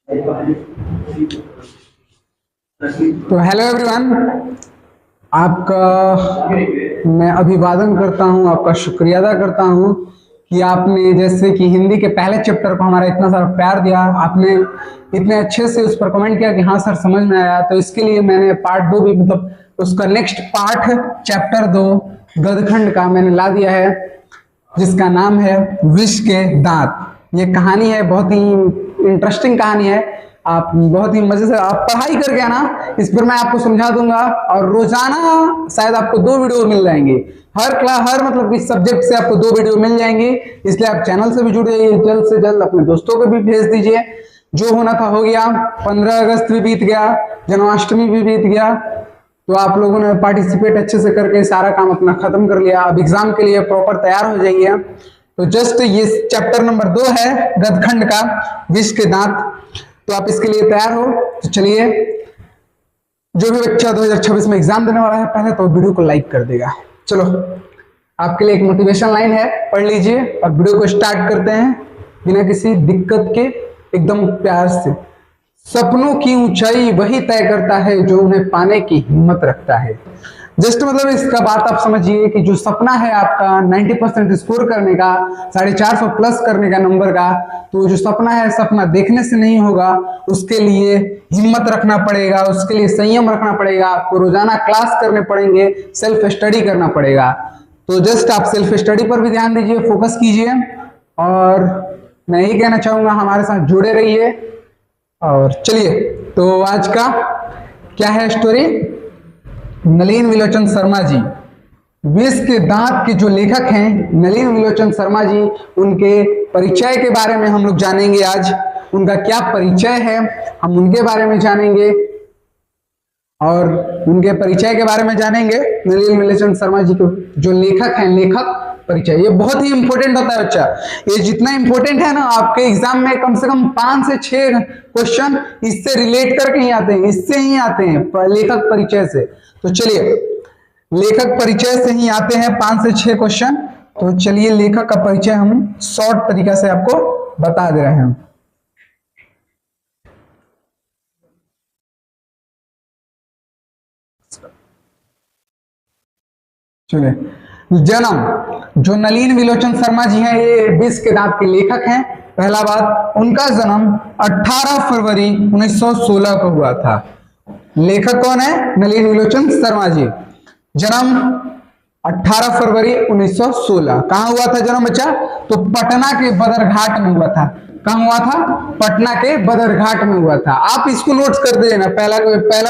तो hello everyone, आपका मैं अभिवादन करता हूं, आपका शुक्रिया अदा करता हूं कि आपने जैसे कि हिंदी के पहले चैप्टर को हमारा इतना सारा प्यार दिया, आपने इतने अच्छे से उस पर कमेंट किया कि हाँ सर समझ में आया। तो इसके लिए मैंने पार्ट 2 भी मतलब उसका नेक्स्ट पार्ट चैप्टर 2 गदखंड का मैंने ला दिया है, जिसका नाम है विष के दांत। ये कहानी है, बहुत ही इंटरेस्टिंग कहानी है। आप बहुत ही मजे से आप पढ़ाई करके आना, इस पर मैं आपको समझा दूंगा। और रोजाना शायद आपको 2 वीडियो मिल जाएंगे, हर मतलब इस सब्जेक्ट से आपको 2 वीडियो मिल जाएंगे। इसलिए आप चैनल से भी जुड़ जाइए, जल्द से जल्द अपने दोस्तों को भी भेज दीजिए। जो होना था हो गया, 15 अगस्त भी बीत गया, जन्माष्टमी भी बीत गया, तो आप लोगों ने पार्टिसिपेट अच्छे से करके सारा काम अपना खत्म कर लिया। अब एग्जाम के लिए प्रॉपर तैयार हो जाइए। तो जस्ट ये चैप्टर नंबर 2 है गदखंड का, विष के दांत। तो आप इसके लिए तैयार हो तो चलिए। जो भी बच्चा 2026 में एग्जाम देने वाला है पहले तो वीडियो को लाइक कर देगा। चलो, आपके लिए एक मोटिवेशन लाइन है, पढ़ लीजिए और वीडियो को स्टार्ट करते हैं बिना किसी दिक्कत के, एकदम प्यार से। सपनों की ऊंचाई वही तय करता है जो उन्हें पाने की हिम्मत रखता है। जस्ट मतलब इसका बात आप समझिए कि जो सपना है आपका 90% स्कोर करने का, 450 प्लस करने का नंबर का, तो जो सपना है सपना देखने से नहीं होगा। उसके लिए हिम्मत रखना पड़ेगा, उसके लिए संयम रखना पड़ेगा, आपको रोजाना क्लास करने पड़ेंगे, सेल्फ स्टडी करना पड़ेगा। तो जस्ट आप सेल्फ स्टडी पर भी ध्यान दीजिए, फोकस कीजिए। और मैं यही कहना चाहूंगा, हमारे साथ जुड़े रहिए। और चलिए, तो आज का क्या है स्टोरी, नलिन विलोचन शर्मा जी, विष के दांत के जो लेखक हैं नलिन विलोचन शर्मा जी, उनके परिचय के बारे में हम लोग जानेंगे आज। उनका क्या परिचय है हम उनके बारे में जानेंगे, और उनके परिचय के बारे में जानेंगे। नलिन विलोचन शर्मा जी को जो लेखक हैं, लेखक परिचय, ये बहुत ही इंपॉर्टेंट होता है बच्चा। ये जितना इंपॉर्टेंट है ना, आपके एग्जाम में कम से कम 5 से 6 क्वेश्चन इससे रिलेट करके ही आते हैं, इससे ही आते हैं, लेखक परिचय से। तो चलिए, लेखक परिचय से ही आते हैं 5 से 6 क्वेश्चन। तो चलिए, लेखक का परिचय हम शॉर्ट तरीका से आपको बता दे रहे हैं। चलिए, जन्म, जो नलिन विलोचन शर्मा जी हैं ये विष के दांत के लेखक हैं। पहला बात, उनका जन्म 18 फरवरी 1916 को हुआ था। लेखक कौन है? नलिन विलोचन शर्मा जी। जन्म 18 फरवरी 1916। कहां हुआ था जन्म बच्चा? तो पटना के बदरघाट में हुआ था। कहां हुआ था? पटना के बदरघाट में हुआ था। आप इसको नोट्स कर देना। पहला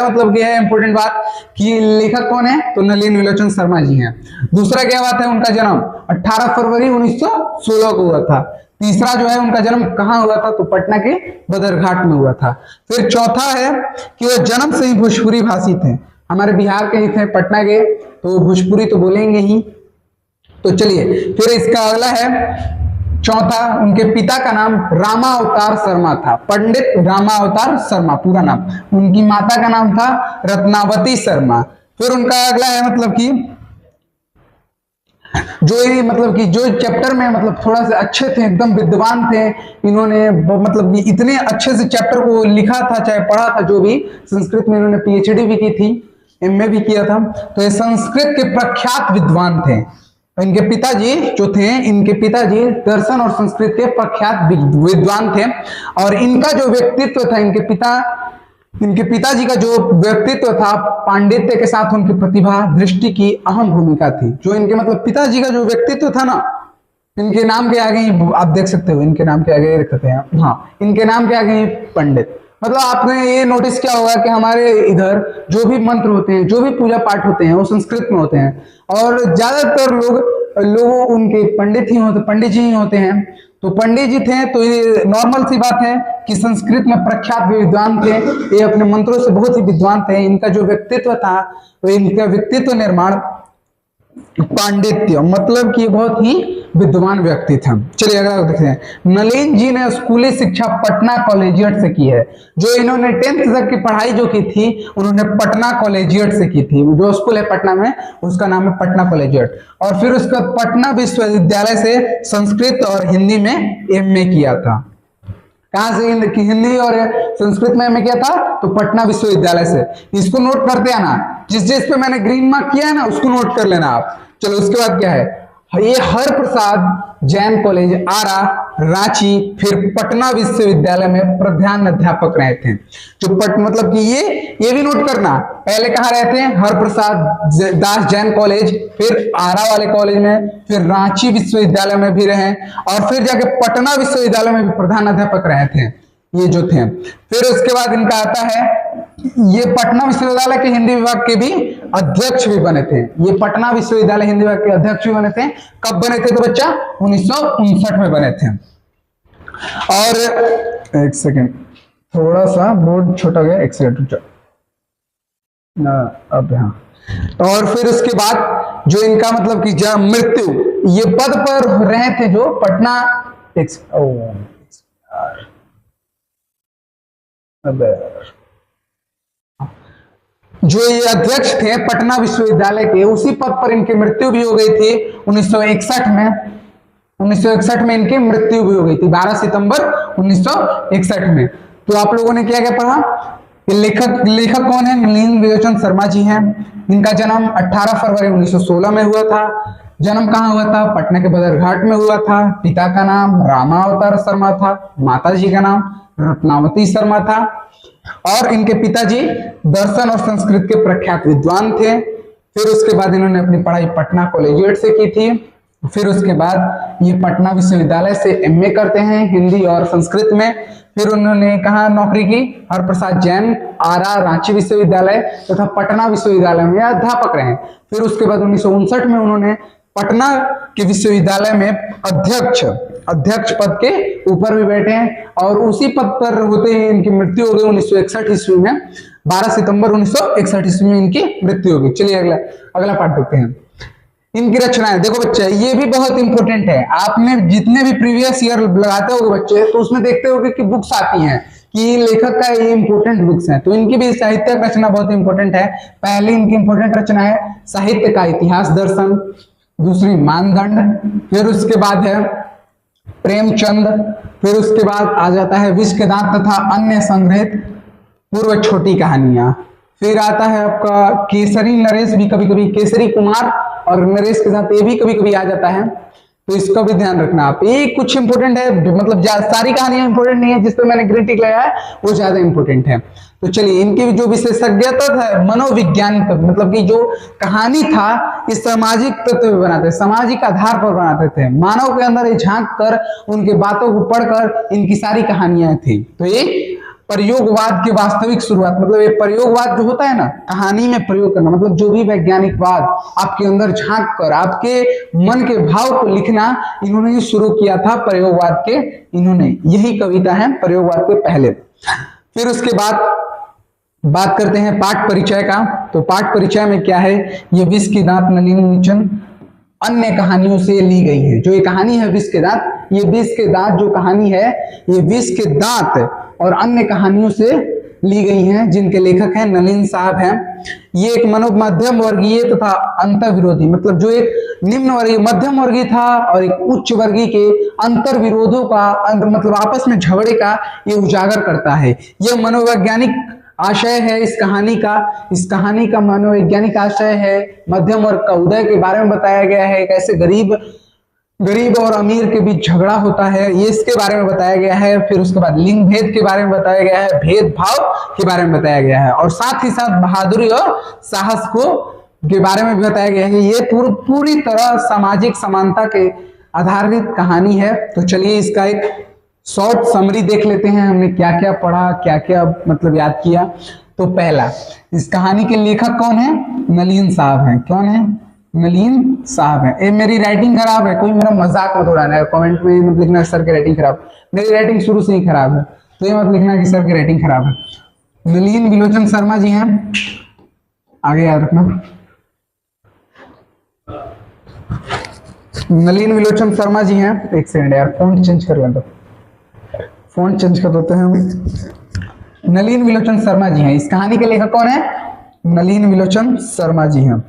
मतलब क्या है इंपॉर्टेंट बात कि लेखक कौन है? तो नलिन विलोचन शर्मा जी हैं। दूसरा क्या बात है, उनका जन्म 18 फरवरी 1916 को हुआ था। तीसरा जो है, उनका जन्म कहां हुआ था? तो पटना के बदरघाट में हुआ था। फिर चौथा है कि वो जन्म से ही भोजपुरी भाषी थे, हमारे बिहार के ही थे, पटना के, तो भोजपुरी तो बोलेंगे ही। तो चलिए, फिर इसका अगला है चौथा, उनके पिता का नाम रामा अवतार शर्मा था, पंडित रामा अवतार शर्मा पूरा नाम। उनकी माता का नाम था रत्नावती शर्मा। फिर उनका अगला है मतलब कि जो चैप्टर में मतलब थोड़ा सा अच्छे थे, एकदम विद्वान थे, इन्होंने मतलब कि इतने अच्छे से चैप्टर को लिखा था, चाहे पढ़ा था, जो भी संस्कृत में इन्होंने पीएचडी भी की थी, एमए भी किया था। तो ये संस्कृत के प्रख्यात विद्वान थे। इनके पिताजी जो थे, इनके पिताजी दर्शन और संस्कृत के प्रख्यात विद्वान थे। और इनका जो व्यक्तित्व था, इनके पिताजी का जो व्यक्तित्व था, पांडित्य के साथ उनकी प्रतिभा दृष्टि की अहम भूमिका थी। जो इनके मतलब पिताजी का जो व्यक्तित्व था ना, इनके नाम के आगे ही आप देख सकते हो, इनके नाम के आगे रखते हैं, हाँ, इनके नाम के आगे ही पंडित। मतलब आपने ये नोटिस किया होगा कि हमारे इधर जो भी मंत्र होते हैं, जो भी पूजा पाठ होते हैं, वो संस्कृत में होते हैं। और ज्यादातर लोग उनके पंडित जी ही होते हैं। तो पंडित जी थे, तो ये नॉर्मल सी बात है कि संस्कृत में प्रख्यात विद्वान थे, ये अपने मंत्रों से बहुत ही विद्वान थे। इनका जो व्यक्तित्व था, तो इनका व्यक्तित्व निर्माण पांडित्य, मतलब कि बहुत ही विद्वान व्यक्ति था। चलिए अगला देखते हैं। नलिन जी ने स्कूली शिक्षा पटना कॉलेजिएट से की है। जो इन्होंने 10th तक की पढ़ाई जो की थी, उन्होंने पटना कॉलेजिएट से की थी। जो स्कूल है पटना में, उसका नाम है पटना कॉलेजिएट। और फिर उसका पटना विश्वविद्यालय से संस्कृत और हिंदी में एमए किया था। कहां से? हिंदी और संस्कृत में मैं क्या था तो पटना विश्वविद्यालय से। इसको नोट करते आना, जिस जिस पे मैंने ग्रीन मार्क किया है ना उसको नोट कर लेना आप। चलो उसके बाद क्या है, ये हर प्रसाद जैन कॉलेज आरा, रांची, फिर पटना विश्वविद्यालय में प्रधान अध्यापक रहे थे। जो मतलब कि ये भी नोट करना, पहले कहाँ रहते हैं? हर प्रसाद दास जैन कॉलेज, फिर आरा वाले कॉलेज में, फिर रांची विश्वविद्यालय में भी रहे, और फिर जाके पटना विश्वविद्यालय में भी प्रधान अध्यापक रहे थे ये जो थे। फिर उसके बाद इनका आता है, ये पटना विश्वविद्यालय के हिंदी विभाग के भी अध्यक्ष भी बने थे। ये पटना विश्वविद्यालय हिंदी विभाग के अध्यक्ष भी बने थे। कब बने थे तो बच्चा? 1959 में बने थे। और एक सेकेंड, थोड़ा सा बोर्ड छोटा गया, एक सेकेंड अब हाँ। और फिर उसके बाद जो इनका मतलब कि मृत्यु, ये पद पर रहे थे जो पटना जो ये अध्यक्ष थे पटना विश्वविद्यालय के, उसी पद पर इनकी मृत्यु भी हो गई थी 1961 में। 1961 में इनकी मृत्यु भी हो गई थी, 12 सितंबर 1961 में। तो आप लोगों ने क्या क्या पढ़ा? लेखक कौन है? नलिन विलोचन शर्मा जी हैं। इनका जन्म 18 फरवरी 1916 में हुआ था। जन्म कहाँ हुआ था? पटना के बदरघाट में हुआ था। पिता का नाम रामावतार शर्मा था, माता जी का नाम रत्नावती शर्मा था, और इनके पिताजी दर्शन और संस्कृत के प्रख्यात विद्वान थे। फिर उसके बाद इन्होंने अपनी पढ़ाई पटना कॉलेजिएट से की थी। फिर उसके बाद ये पटना विश्वविद्यालय से एमए करते हैं हिंदी और संस्कृत में। फिर उन्होंने कहा नौकरी की? हरप्रसाद जैन, आरा, रांची विश्वविद्यालय तथा पटना विश्वविद्यालय में अध्यापक रहे। फिर उसके बाद 1959 में उन्होंने पटना के विश्वविद्यालय में अध्यक्ष पद के ऊपर भी बैठे हैं, और उसी पद पर होते ही इनकी मृत्यु हो गई 1961 ईस्वी में। 12 सितंबर 1961 ईस्वी में इनकी मृत्यु हो गई। चलिए अगला पार्ट देखते हैं। इनकी रचनाएं देखो बच्चे, ये भी बहुत इंपॉर्टेंट है। आपने जितने भी प्रीवियस ईयर लगाते हो बच्चे, तो उसमें देखते हो कि बुक्स आती हैं कि लेखक का ये इंपॉर्टेंट बुक्स हैं, तो इनकी भी साहित्यिक रचना बहुत इंपॉर्टेंट है। पहली इनकी इंपॉर्टेंट रचना है साहित्य का इतिहास दर्शन, दूसरी मानदंड, फिर उसके बाद है प्रेमचंद, फिर उसके बाद आ जाता है विष के दांत तथा अन्य संग्रहित पूर्व छोटी कहानियां, फिर आता है आपका केसरी नरेश, भी कभी कभी केसरी कुमार और नरेश के साथ ये भी कभी कभी आ जाता है, तो इसका भी ध्यान रखना आप। ये कुछ इंपोर्टेंट है, मतलब सारी कहानियां इंपोर्टेंट नहीं है, जिसपे मैंने ग्रीन टिक लगाया है वो ज्यादा इंपोर्टेंट है। तो चलिए, इनकी जो विशेषज्ञता है मनोविज्ञानिक, मतलब कि जो कहानी था इस सामाजिक तत्व पे बनाते, सामाजिक आधार पर बनाते थे, मानव के अंदर झांक कर उनके बातों को पढ़कर इनकी सारी कहानियां थी। तो ये प्रयोगवाद की वास्तविक शुरुआत, मतलब ये प्रयोगवाद जो होता है ना, कहानी में प्रयोग करना, मतलब जो भी वैज्ञानिकवाद आपके अंदर झांक कर आपके मन के भाव को लिखना, इन्होंने ही शुरू किया था प्रयोगवाद के, इन्होंने यही कविता है प्रयोगवाद के पहले। फिर उसके बाद बात करते हैं पाठ परिचय का। तो पाठ परिचय में क्या है, ये विष के दांत नलिन विलोचन अन्य कहानियों से ली गई है। जो ये कहानी है विष के दांत, ये विष के दांत जो कहानी है, ये विष के दांत और अन्य कहानियों से ली गई हैं, जिनके लेखक हैं नलिन साहब हैं। ये एक मध्यम वर्गीय तथा अंतर विरोधी, मतलब जो एक निम्न वर्गीय मध्यम वर्गीय था और एक उच्च वर्गीय के अंतर विरोधों का, मतलब आपस में झगड़े का ये उजागर करता है। यह मनोवैज्ञानिक आशय है इस कहानी का मनोवैज्ञानिक आशय है। मध्यम वर्ग का उदय के बारे में बताया गया है, कैसे गरीब और अमीर के बीच झगड़ा होता है, ये इसके बारे में बताया गया है। फिर उसके बाद लिंग भेद के बारे में बताया गया है, भेदभाव के बारे में बताया गया है, और साथ ही साथ बहादुरी और साहस के बारे में भी बताया गया है। ये पूरी तरह सामाजिक समानता के आधारित कहानी है। तो चलिए इसका एक शॉर्ट समरी देख लेते हैं, हमने क्या क्या पढ़ा, क्या क्या मतलब याद किया। तो पहला, इस कहानी के लेखक कौन है? नलिन साहब हैं। कौन है? नलिन साहब है। ये मेरी राइटिंग खराब है, कोई मेरा मजाक मत उड़ाना है, कमेंट में मत लिखना सर की राइटिंग खराब। मेरी राइटिंग शुरू से ही खराब है, तो ये मत लिखना कि सर की राइटिंग खराब है। नलिन विलोचन शर्मा जी हैं, आगे याद रखना। नलिन विलोचन शर्मा जी हैं। एक सेकंड यार, फोन चेंज कर लेते, फोन चेंज कर देते हैं हम। नलिन विलोचन शर्मा जी हैं। इस कहानी के लेखक कौन है? नलिन विलोचन शर्मा जी हैं।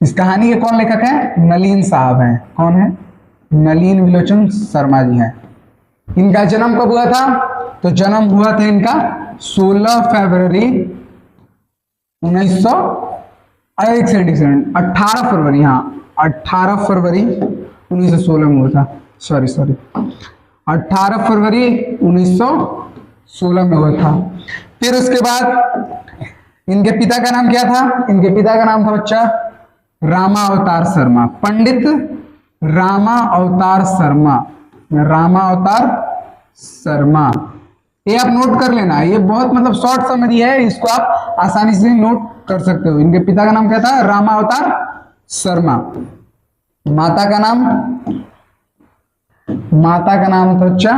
इस कहानी के कौन लेखक हैं? नलिन साहब हैं। कौन है? नलिन विलोचन शर्मा जी हैं। इनका जन्म कब हुआ था? तो जन्म हुआ था इनका 16 फरवरी 1900 18 फरवरी, हाँ 18 फरवरी 1916 में हुआ था। सॉरी 18 फरवरी 1916 में हुआ था। फिर उसके बाद इनके पिता का नाम क्या था? इनके पिता का नाम था बच्चा रामा अवतार शर्मा, पंडित रामा अवतार शर्मा, रामा अवतार शर्मा। ये आप नोट कर लेना, ये बहुत मतलब शॉर्ट समरी है, इसको आप आसानी से नोट कर सकते हो। इनके पिता का नाम क्या था? रामा अवतार शर्मा। माता का नाम था बच्चा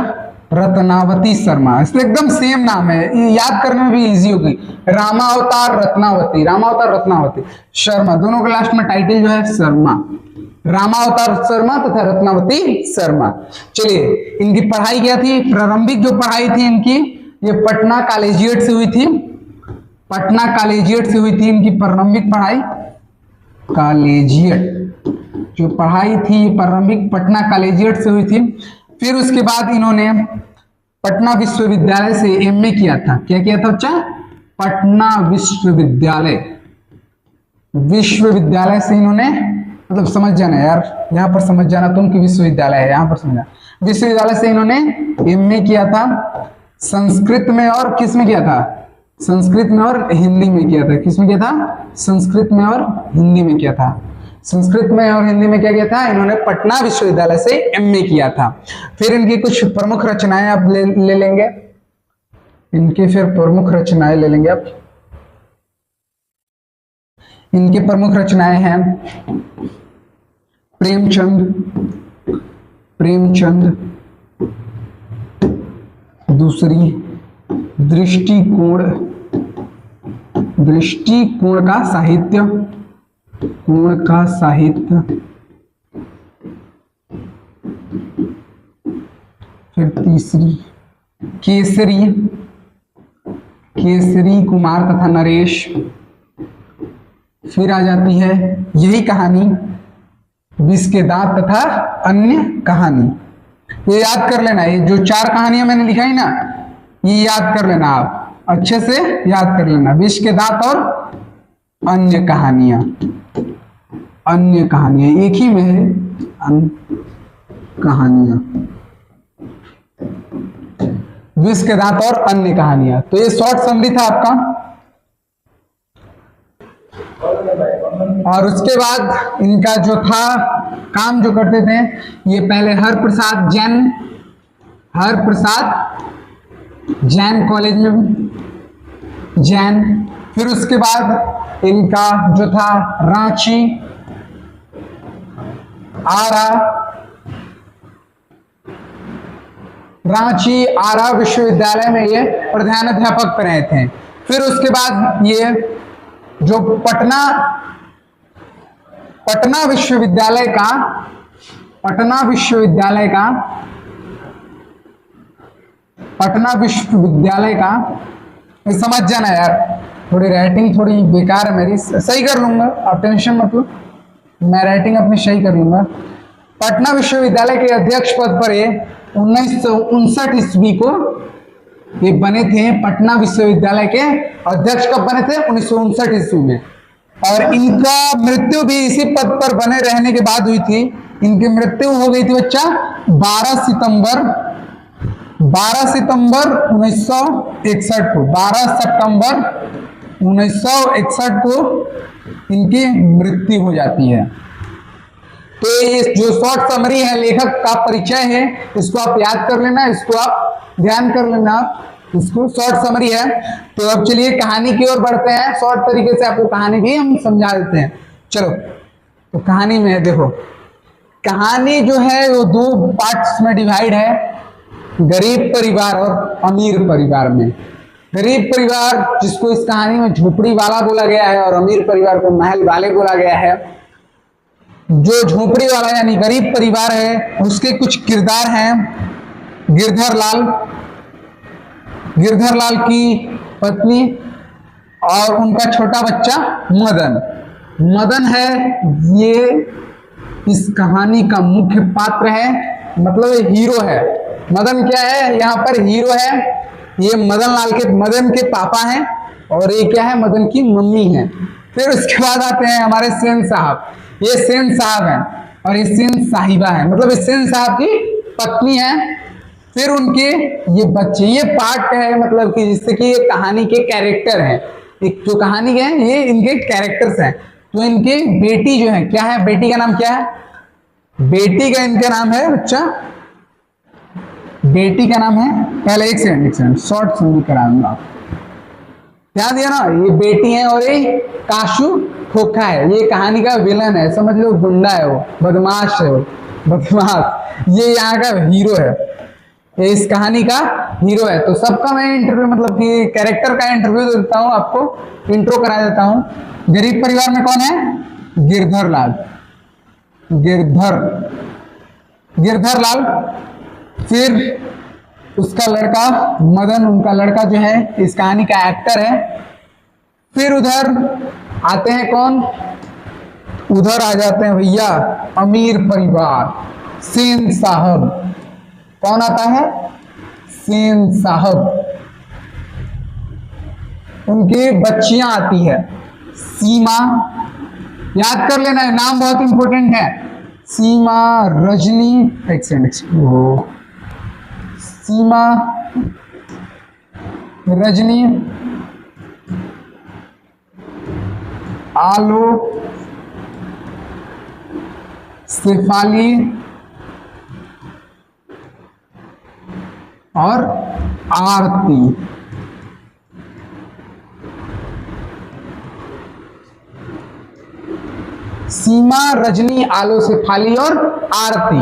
रत्नावती शर्मा। इसलिए एकदम सेम नाम है, ये याद करने में भी इजी होगी। रामा अवतार रत्नावती शर्मा, दोनों के लास्ट में टाइटल जो है शर्मा, रामा अवतार शर्मा तथा रत्नावती शर्मा। चलिए, इनकी पढ़ाई क्या थी? प्रारंभिक जो पढ़ाई थी इनकी, ये पटना कॉलेजिएट से हुई थी। पटना कॉलेजिएट से हुई थी इनकी प्रारंभिक पढ़ाई। कॉलेजिएट जो पढ़ाई थी प्रारंभिक पटना कॉलेजिएट से हुई थी। फिर उसके बाद इन्होंने पटना विश्वविद्यालय से एमए किया था। क्या किया था बच्चा? पटना विश्वविद्यालय से इन्होंने, मतलब समझ जाना यार, यहाँ पर समझ जाना तुम कि विश्वविद्यालय है, यहाँ पर समझना, विश्वविद्यालय से इन्होंने एमए किया था। संस्कृत में और किस में किया था? संस्कृत में और हिंदी में किया था। किस में किया था? संस्कृत में और हिंदी में किया था। संस्कृत में और हिंदी में क्या किया था? इन्होंने पटना विश्वविद्यालय से एमए किया था। फिर इनकी कुछ प्रमुख रचनाएं आप ले लेंगे, इनकी फिर प्रमुख रचनाएं ले लेंगे आप। इनकी प्रमुख रचनाएं हैं प्रेमचंद, दूसरी दृष्टिकोण का साहित्य, फिर तीसरी केसरी कुमार तथा नरेश। फिर आ जाती है यही कहानी, विष के दांत तथा अन्य कहानी। ये याद कर लेना, ये जो 4 कहानियां मैंने लिखाई ना, ये याद कर लेना, आप अच्छे से याद कर लेना। विष के दांत और अन्य कहानियां एक ही में है, अन्य कहानियां, विष के दांत और अन्य कहानियां। तो ये शॉर्ट समरी था आपका। और उसके बाद इनका जो था काम जो करते थे, ये पहले हरप्रसाद जैन कॉलेज में जैन। फिर उसके बाद इनका जो था रांची आरा विश्वविद्यालय में ये प्रधानाध्यापक रहे थे। फिर उसके बाद ये जो पटना विश्वविद्यालय का ये समझ जाना यार, थोड़ी राइटिंग थोड़ी बेकार है मेरी, सही कर लूंगा, आप टेंशन मत लो, मैं राइटिंग अपनी सही कर लूंगा। पटना विश्वविद्यालय के अध्यक्ष पद पर ये 1959 ईस्वी को ये बने थे। पटना विश्वविद्यालय के अध्यक्ष कब बने थे? 1959 ईस्वी में। और इनका मृत्यु भी इसी पद पर बने रहने के बाद हुई थी। इनकी मृत्यु हो गई थी बच्चा 12 सितंबर 1961 को, 12 सितंबर 1961 को इनकी मृत्यु हो जाती है। तो ये जो शॉर्ट समरी है, लेखक का परिचय है, इसको आप याद कर लेना, इसको आप ध्यान कर लेना, इसको शॉर्ट समरी है। तो अब चलिए कहानी की ओर बढ़ते हैं। शॉर्ट तरीके से आपको कहानी भी हम समझा देते हैं। चलो, तो कहानी में देखो, कहानी जो है वो 2 पार्ट्स में डिवाइड है, गरीब परिवार और अमीर परिवार में। गरीब परिवार जिसको इस कहानी में झोपड़ी वाला बोला गया है और अमीर परिवार को महल वाले बोला गया है। जो झोपड़ी वाला यानी गरीब परिवार है, उसके कुछ किरदार हैं। गिरधर लाल की पत्नी और उनका छोटा बच्चा मदन है। ये इस कहानी का मुख्य पात्र है, मतलब हीरो है। मदन क्या है, यहाँ पर हीरो है। ये मदन के पापा हैं और ये क्या है, मदन की मम्मी है। फिर उसके बाद आते हैं हमारे सेन साहब। ये सेन साहब हैं और ये सेन साहिबा है, मतलब ये सेन साहब की पत्नी है। फिर उनके ये बच्चे, ये पार्ट है, मतलब कि जिससे कि ये कहानी के कैरेक्टर हैं। एक जो कहानी के हैं ये इनके कैरेक्टर्स हैं। तो इनके बेटी जो है, क्या है, बेटी का नाम क्या है, बेटी का इनका नाम है बच्चा, बेटी का नाम है, पहले एक सेकंड शॉर्ट सुन करा दूंगा आप, ध्यान दिया ना। ये बेटी है और ये काशू खोखा है, ये कहानी का विलन है, समझ लो गुंडा है, वो बदमाश है, वो बदमाश। ये यहाँ का हीरो है, ये इस कहानी का हीरो है। तो सबका मैं इंटरव्यू, मतलब कि कैरेक्टर का इंटरव्यू देता हूँ, आपको इंट्रो करा देता हूँ। गरीब परिवार में कौन है, गिरधर लाल, गिरधर लाल। फिर उसका लड़का मदन, उनका लड़का जो है इस कहानी का एक्टर है। फिर उधर आते हैं कौन, उधर आ जाते हैं भैया अमीर परिवार, सेन साहब। कौन आता है, सेन साहब। उनकी बच्चियां आती है, सीमा, याद कर लेना है, नाम बहुत इंपॉर्टेंट है, सीमा, रजनी, एक सेकंड, सीमा, रजनी, आलोक, शेफाली और आरती। सीमा, रजनी, आलो, शेफाली और आरती,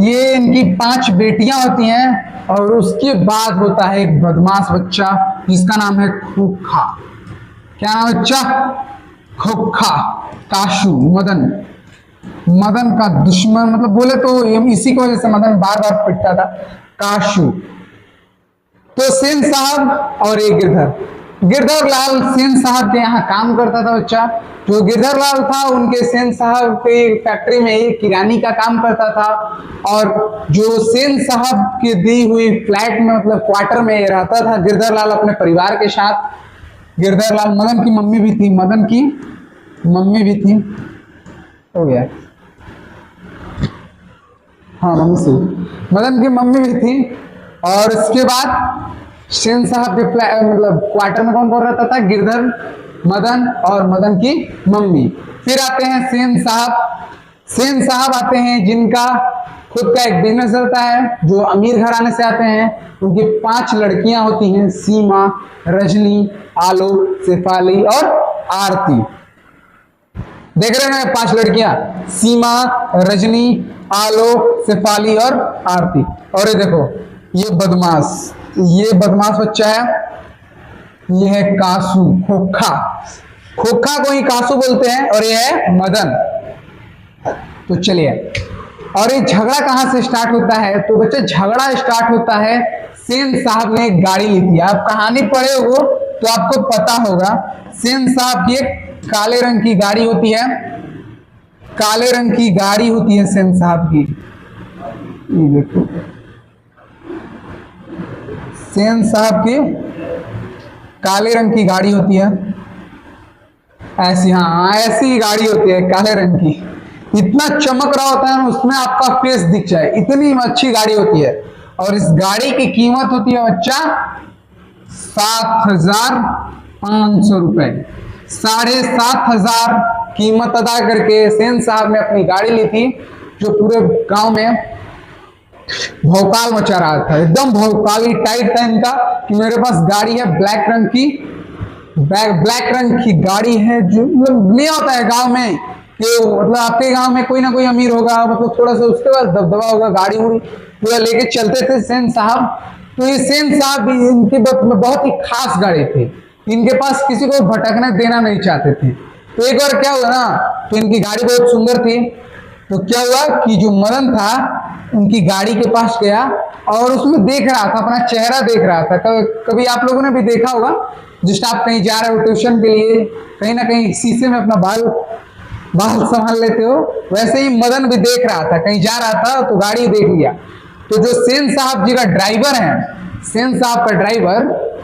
ये इनकी 5 बेटियां होती हैं। और उसके बाद होता है एक बदमाश बच्चा जिसका नाम है खोखा। क्या नाम है बच्चा, खोखा, काशू, मदन का दुश्मन, मतलब बोले तो इसी की वजह से मदन बार बार पिटता था, काशू। तो सेन साहब और एक गिरधर लाल सेन साहब के यहाँ काम करता था बच्चा। जो गिरधर लाल था उनके सेन साहब के फैक्ट्री में एक किरानी का काम करता था। और जो सेन साहब की दी हुई फ्लैट में, मतलब क्वार्टर में रहता था गिरधर लाल अपने परिवार के साथ। गिरधर लाल, मदन की मम्मी भी थी, हो गया, हाँ मम्मी से, मदन की मम्मी भी थी। और इसके बाद सेन साहब के मतलब क्वार्टर में कौन रहता था, गिरधर, मदन और मदन की मम्मी। फिर आते हैं सेन साहब आते हैं जिनका खुद का एक बिजनेस चलता है, जो अमीर घराने से आते हैं। उनकी 5 लड़कियां होती हैं, सीमा, रजनी, आलो, शेफाली और आरती। देख रहे हैं 5 लड़कियां, सीमा, रजनी, आलो, शेफाली और आरती। और ये देखो ये बदमाश बच्चा है, ये है कासू, खोखा को ही कासू बोलते हैं, और ये है मदन। तो चलिए, और ये झगड़ा कहां से स्टार्ट होता है, तो बच्चे झगड़ा स्टार्ट होता है, सेन साहब ने एक गाड़ी ली थी। आप कहानी पढ़े हो तो आपको पता होगा, सेन साहब की एक काले रंग की गाड़ी होती है, काले रंग की गाड़ी होती है सेन साहब की। ये देखो सेन साहब की काले रंग की गाड़ी होती है, ऐसी, हाँ ऐसी गाड़ी होती है काले रंग की। इतना चमक रहा होता है ना, उसमें आपका फेस दिख जाए, इतनी अच्छी गाड़ी होती है। और इस गाड़ी की कीमत होती है बच्चा 7,500 रुपए। 7,500 कीमत अदा करके सेन साहब ने अपनी गाड़ी ली थी, जो पूरे गांव में भौकाल मचा रहा था। एकदम भौकाली टाइप था इनका कि मेरे पास गाड़ी है ब्लैक रंग की गाड़ी है। जो मतलब नहीं होता है गांव में कि मतलब आपके गांव में कोई ना कोई अमीर होगा, मतलब थोड़ा सा उसके पास दबदबा होगा, गाड़ी उड़ी पूरा लेके चलते थे सेन साहब। तो ये सेन साहब भी इनकी बहुत ही खास गाड़ी थी, इनके पास किसी को भटकने देना नहीं चाहते थे। तो एक बार क्या हुआ ना, तो इनकी गाड़ी बहुत सुंदर थी। तो क्या हुआ कि जो मदन था उनकी गाड़ी के पास गया और उसमें देख रहा था, अपना चेहरा देख रहा था। कभी आप लोगों ने भी देखा होगा, जिस आप कहीं जा रहे हो ट्यूशन के लिए, कहीं ना कहीं शीशे में अपना बाल बाल संभाल लेते हो, वैसे ही मदन भी देख रहा था, कहीं जा रहा था तो गाड़ी देख लिया। तो जो सेन साहब जी का ड्राइवर है, सेन साहब का ड्राइवर,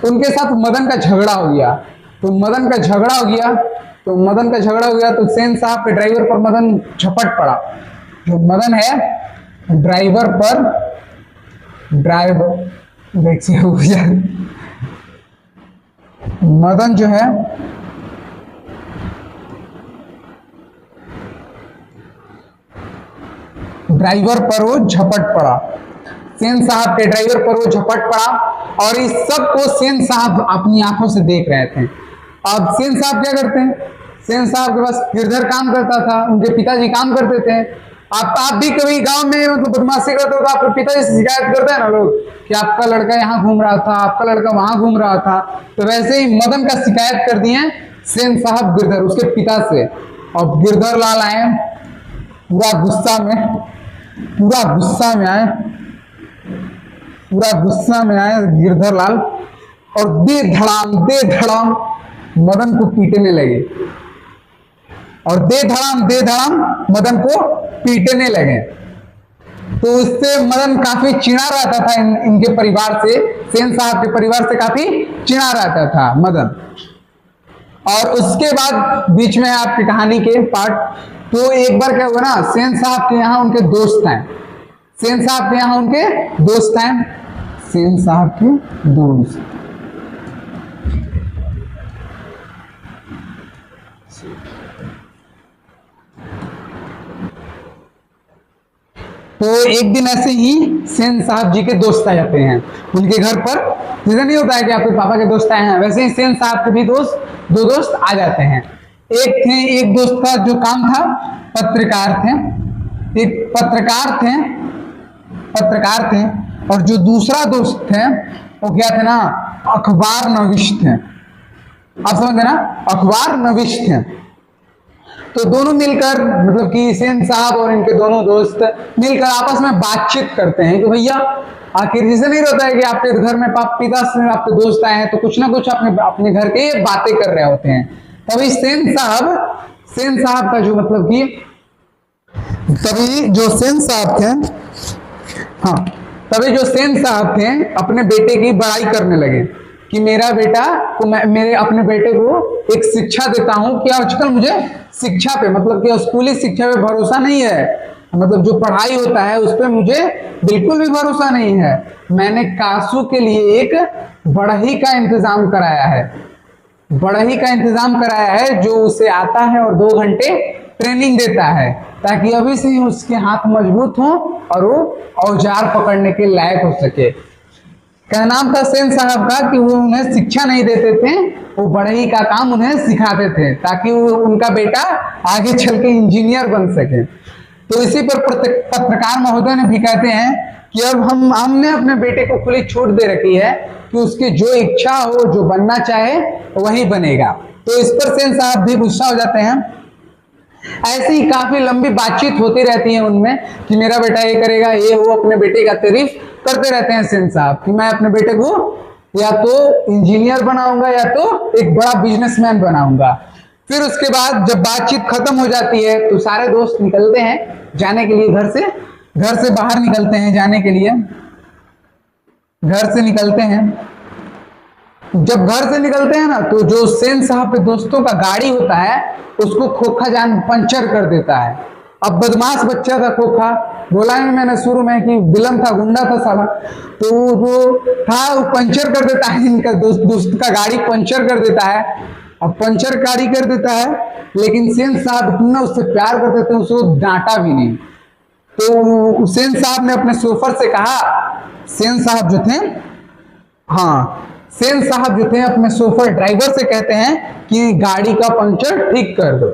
उनके साथ मदन का झगड़ा हो गया। तो मदन का झगड़ा हो गया तो सेन साहब के ड्राइवर पर मदन झपट पड़ा। जो मदन है ड्राइवर पर, मदन जो है ड्राइवर पर वो झपट पड़ा, सेन साहब के ड्राइवर पर वो झपट पड़ा। और इस सब को सेन साहब अपनी आंखों से देख रहे थे। अब सेन साहब क्या करते हैं, सेन साहब के पास गिरधर काम करता था, उनके पिताजी काम करते थे। आप भी कभी गांव में मतलब बदमाशी करते हो तो आपके पिताजी से शिकायत करते हैं ना लोग कि आपका लड़का यहाँ घूम रहा था, आपका लड़का वहां घूम रहा था। तो वैसे ही मदन का शिकायत कर दिए सेन साहब गिरधर उसके पिता से। और गिरधर लाल आए पूरा गुस्सा में आए गिरधर लाल, और दे धड़ाम मदन को पीटने लगे, और दे धड़ाम मदन को पीटने लगे। तो उससे मदन काफी चिढ़ा रहता था इनके परिवार से, सेन साहब के परिवार से काफी चिढ़ा रहता था मदन। और उसके बाद बीच में आपकी कहानी के पार्ट, तो एक बार क्या हुआ ना, सेन साहब के यहाँ उनके दोस्त हैं, सेन साहब के यहाँ उनके दोस्त हैं, सेन साहब के दोस्त। तो एक दिन ऐसे ही सेन साहब जी के दोस्त आ जाते हैं उनके घर पर। जैसे नहीं होता है कि आपके पापा के दोस्त आए हैं, वैसे ही सेन साहब के भी दो दोस्त आ जाते हैं। एक दोस्त का जो काम था पत्रकार थे, और जो दूसरा दोस्त थे वो क्या थे ना, अखबार नवीश थे। आप समझ ना, अखबार नवीश थे। तो दोनों मिलकर, मतलब कि सेन साहब और इनके दोनों दोस्त मिलकर आपस में बातचीत करते हैं कि भैया आखिर जैसे नहीं रहता है कि आपके घर में पिता से आपके दोस्त आए हैं तो कुछ ना कुछ अपने घर के बातें कर रहे होते हैं। तभी सेन साहब का जो मतलब कि तभी जो सेन साहब थे अपने बेटे की बड़ाई करने लगे कि मेरा बेटा को मेरे अपने बेटे को एक शिक्षा देता हूं कि आजकल मुझे शिक्षा पे, मतलब कि स्कूली शिक्षा पे भरोसा नहीं है, मतलब जो पढ़ाई होता है उस पर मुझे बिल्कुल भी भरोसा नहीं है। मैंने कासू के लिए एक बढ़ई का इंतजाम कराया है जो उसे आता है और 2 घंटे ट्रेनिंग देता है, ताकि अभी से ही उसके हाथ मजबूत हो और वो औजार पकड़ने के लायक हो सके। क्या नाम था सेन साहब का कि वो उन्हें शिक्षा नहीं देते थे, वो बढ़ई का काम उन्हें सिखाते थे ताकि उनका बेटा आगे चल के इंजीनियर बन सके। तो इसी पर पत्रकार महोदय ने भी कहते हैं कि अब हमने अपने बेटे को खुली छूट दे रखी है कि उसकी जो इच्छा हो, जो बनना चाहे वही बनेगा। तो इस पर सेन साहब भी गुस्सा हो जाते हैं। ऐसी ही काफी लंबी बातचीत होती रहती है उनमें कि मेरा बेटा ये करेगा, ये वो अपने बेटे का तारीफ करते रहते हैं सेन साहब कि मैं अपने बेटे को या तो इंजीनियर बनाऊंगा या तो एक बड़ा बिजनेसमैन बनाऊंगा। फिर उसके बाद जब बातचीत खत्म हो जाती है तो सारे दोस्त निकलते हैं जाने के लिए, घर से बाहर निकलते हैं जाने के लिए, घर से निकलते हैं। जब घर से निकलते हैं ना तो जो सेन साहब के दोस्तों का गाड़ी होता है उसको खोखा जान पंचर कर देता है। अब बदमाश बच्चा था खोखा, बोला है मैंने शुरू में कि विलन था, गुंडा था साला, तो जो था वो पंचर कर देता है, इनका दोस्त का गाड़ी पंचर कर देता है। अब पंचर गाड़ी कर देता है, लेकिन सेन साहब इतना उससे प्यार करते थे उसको डांटा भी नहीं। तो सेन साहब ने अपने शोफर से कहा, सेन साहब जो थे अपने शोफर ड्राइवर से कहते हैं कि गाड़ी का पंचर ठीक कर दो।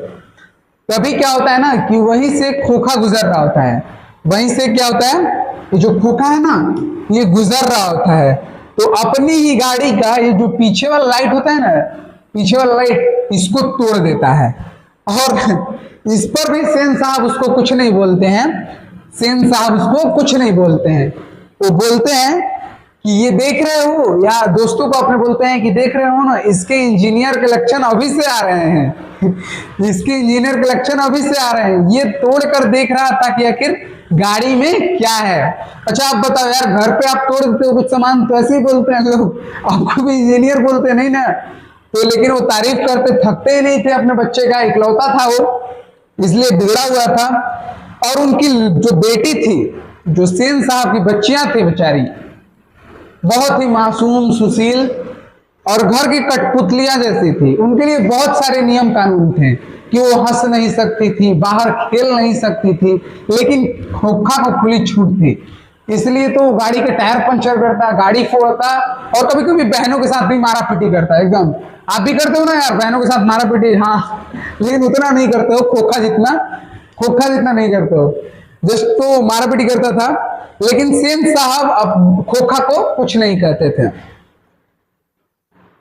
तभी क्या होता है ना कि वहीं से खोखा गुजर रहा होता है, वहीं से क्या होता है, ये जो खोखा है ना ये गुजर रहा होता है, तो अपनी ही गाड़ी का ये जो पीछे वाला लाइट होता है ना, पीछे वाला लाइट इसको तोड़ देता है। और इस पर भी सेन साहब उसको कुछ नहीं बोलते हैं, वो बोलते हैं कि ये देख रहे हो, या दोस्तों को अपने बोलते हैं कि देख रहे हो ना, इसके इंजीनियर के लक्षण अभी से आ रहे हैं इसके इंजीनियर के लक्षण अभी से आ रहे हैं। ये तोड़ कर देख रहा था कि आखिर गाड़ी में क्या है। अच्छा आप बताओ यार, घर पे आप तोड़ देते हो कुछ सामान तो ऐसे ही बोलते हैं लोग, आपको भी इंजीनियर बोलते नहीं ना। तो लेकिन वो तारीफ करते थकते ही नहीं थे, अपने बच्चे का इकलौता था वो, इसलिए बिगड़ा हुआ था। और उनकी जो बेटी थी, जो सेन साहब की बच्चियां थी बेचारी, बहुत ही मासूम सुशील और घर की कठपुतलियां जैसी थी। उनके लिए बहुत सारे नियम कानून थे कि वो हंस नहीं सकती थी, बाहर खेल नहीं सकती थी, लेकिन खोखा को खुली छूट थी। इसलिए तो गाड़ी के टायर पंचर करता, गाड़ी फोड़ता, और कभी कभी बहनों के साथ भी मारा पीटी करता। एकदम आप भी करते हो ना यार, बहनों के साथ मारा पीटी, हाँ, लेकिन उतना नहीं करते हो, खोखा जितना नहीं करते हो। जस्ट तो मारा पीटी करता था, लेकिन सेन साहब अब खोखा को कुछ नहीं कहते थे।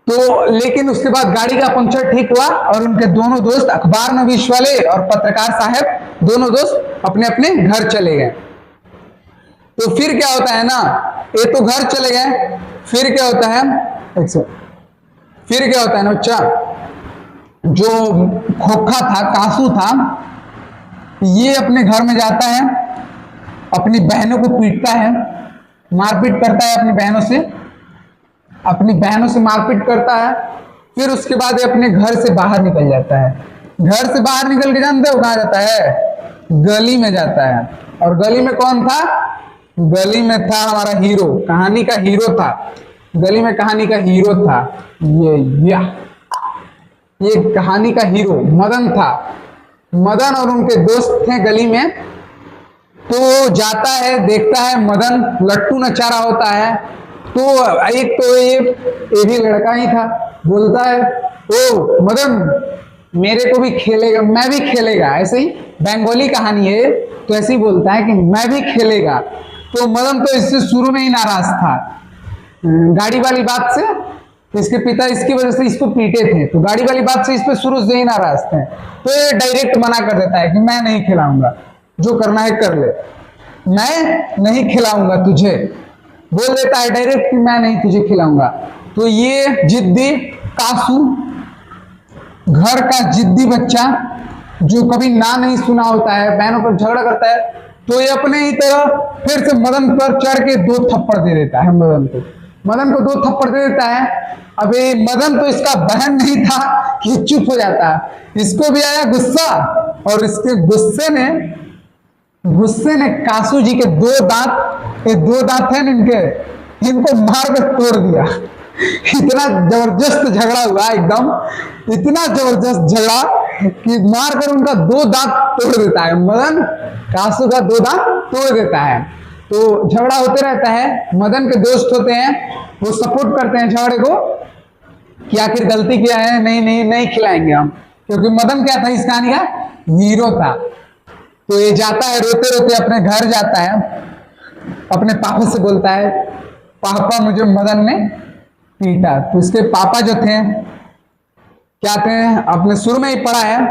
तो लेकिन उसके बाद गाड़ी का पंक्चर ठीक हुआ और उनके दोनों दोस्त, अखबार नवीश वाले और पत्रकार साहब, दोनों दोस्त अपने अपने घर चले गए। तो फिर क्या होता है ना, ये तो घर चले गए, फिर क्या होता है, फिर क्या होता है ना बच्चा, जो खोखा था, कासू था, ये अपने घर में जाता है, अपनी बहनों को पीटता है, मारपीट करता है अपनी बहनों से मारपीट करता है। फिर उसके बाद ये अपने घर से बाहर निकल जाता है। घर से बाहर निकल के जानते हो कहाँ जाता है? गली में जाता है। और गली में कौन था? गली में था हमारा हीरो, कहानी का हीरो था। गली में कहानी का हीरो था ये कहानी का हीरो मदन था। मदन और उनके दोस्त थे गली में। तो जाता है, देखता है मदन लट्टू नचा रहा होता है। तो एक तो ये भी लड़का ही था, बोलता है, ओ मदन मेरे को भी खेलेगा, मैं भी खेलेगा। ऐसे ही बंगाली कहानी है, तो ऐसे ही बोलता है कि मैं भी खेलेगा। तो मदन तो इससे शुरू में ही नाराज था, गाड़ी वाली बात से। इसके पिता इसकी वजह से इसको पीटे थे, तो गाड़ी वाली बात से इस पे शुरू से ही नाराज थे। तो ये डायरेक्ट मना कर देता है कि मैं नहीं खिलाऊंगा, जो करना है कर ले, मैं नहीं खिलाऊंगा तुझे। बोल देता है डायरेक्ट कि मैं नहीं तुझे खिलाऊंगा। तो ये जिद्दी कासू, घर का जिद्दी बच्चा, जो कभी ना नहीं सुना होता है, बहनों पर झगड़ा करता है, तो ये अपने ही तरह फिर से मदन पर चढ़ के 2 थप्पड़ दे देता है। मदन को 2 थप्पड़ दे देता है। अबे मदन तो इसका बहन नहीं था कि चुप हो जाता, इसको भी आया गुस्सा, और इसके गुस्से ने कासू जी के 2 दांत, ये 2 दांत हैं इनको मार कर तोड़ दिया। इतना जबरदस्त झगड़ा हुआ, एकदम इतना जबरदस्त झगड़ा कि मार कर उनका 2 दांत तोड़ देता है। मदन कासू का 2 दांत तोड़ देता है। तो झगड़ा होते रहता है। मदन के दोस्त होते हैं, वो सपोर्ट करते हैं झगड़े को कि आखिर गलती किया है, नहीं खिलाएंगे हम, क्योंकि मदन क्या था इस कहानी का? हीरो था। तो ये जाता है रोते रोते अपने घर जाता है, अपने पापा से बोलता है, पापा मुझे मदन ने पीटा। तो इसके पापा जो थे, क्या थे, आपने शुरू में ही पढ़ा है,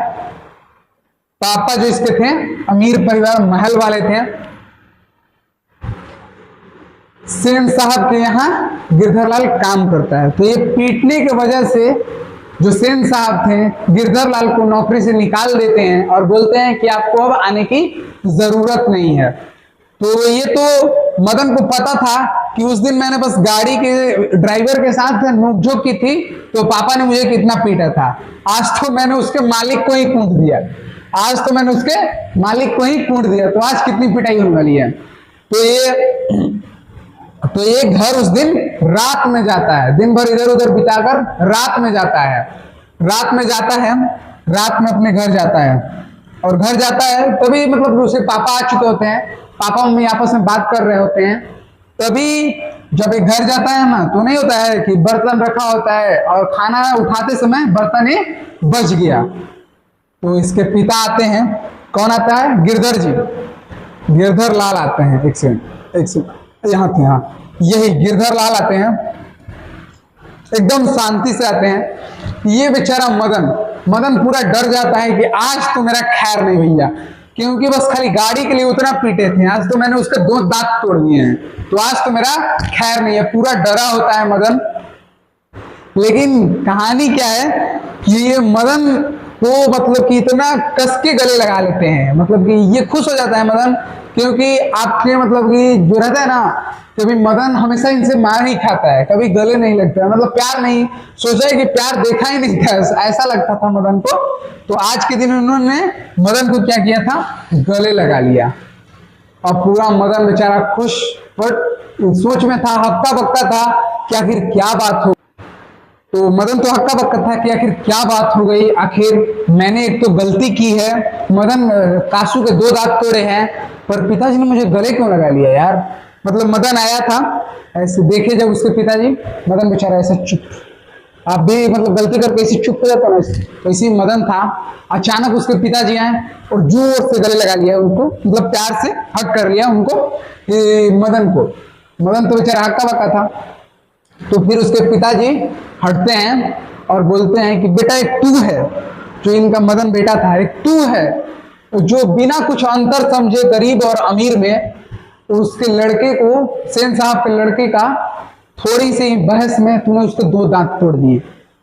पापा जो इसके थे अमीर परिवार, महल वाले थे। सेन साहब के यहाँ गिरधरलाल काम करता है। तो ये पीटने की वजह से जो सेन साहब थे, गिरधरलाल को नौकरी से निकाल देते हैं और बोलते हैं कि आपको अब आने की जरूरत नहीं है। तो ये तो मदन को पता था कि उस दिन मैंने बस गाड़ी के ड्राइवर के साथ नोकझोंक की थी, तो पापा ने मुझे कितना पीटा था। आज तो मैंने उसके मालिक को ही कूट दिया, तो आज कितनी पिटाई होने वाली है। तो ये घर उस दिन रात में जाता है, दिन भर इधर उधर बिताकर रात में जाता है, रात में अपने घर जाता है। और घर जाता है तभी मतलब उसके पापा आ चुके होते हैं, पापा मम्मी आपस में बात कर रहे होते हैं। तभी जब एक घर जाता है ना, तो नहीं होता है कि बर्तन रखा होता है और खाना उठाते समय बर्तन ही बच गया। तो इसके पिता आते हैं, कौन आता है? गिरधर जी, गिरधर लाल आते हैं। एक सेकंड यहाँ थे, हाँ, यही गिरधर लाल आते हैं, एकदम शांति से आते हैं। ये बेचारा मदन पूरा डर जाता है कि आज तो मेरा खैर नहीं भैया, क्योंकि बस खाली गाड़ी के लिए उतना पीटे थे, आज तो मैंने उसके 2 दांत तोड़ दिए हैं, तो आज तो मेरा खैर नहीं है। पूरा डरा होता है मदन। लेकिन कहानी क्या है कि ये मदन को मतलब कि इतना कस के गले लगा लेते हैं, मतलब कि ये खुश हो जाता है मदन, क्योंकि आपके मतलब कि जो रहता है ना, कभी मदन हमेशा इनसे मार ही खाता है, कभी गले नहीं लगता है, मतलब प्यार नहीं, सोचा है कि प्यार देखा ही नहीं था, ऐसा लगता था मदन को। तो आज के दिन उन्होंने मदन को क्या किया था, गले लगा लिया। और पूरा मदन बेचारा खुश, बट सोच में था, हक्का बक्का था कि आखिर क्या बात हो। तो मदन तो हक्का बक्का था कि आखिर क्या बात हो गई, आखिर मैंने एक तो गलती की है, मदन कासू के 2 दांत तोड़े हैं, पर पिताजी ने मुझे गले क्यों लगा लिया यार। मतलब मदन आया था ऐसे, देखे जब उसके पिताजी, मदन बेचारा ऐसे चुप, आप भी मतलब गलती करके ऐसे चुप हो जाता ना, वैसे मदन था। अचानक उसके पिताजी आए और जोर से गले लगा लिया उनको, मतलब प्यार से हक कर लिया उनको, मदन को। मदन तो बेचारा हक्का बक्का था। तो फिर उसके पिताजी हटते हैं और बोलते हैं कि बेटा एक तू है, जो इनका मदन बेटा था, एक तू है जो बिना कुछ अंतर समझे गरीब और अमीर में उसके लड़के को, सेन साहब के लड़के का थोड़ी सी बहस में तूने उसके 2 दांत तोड़ दिए।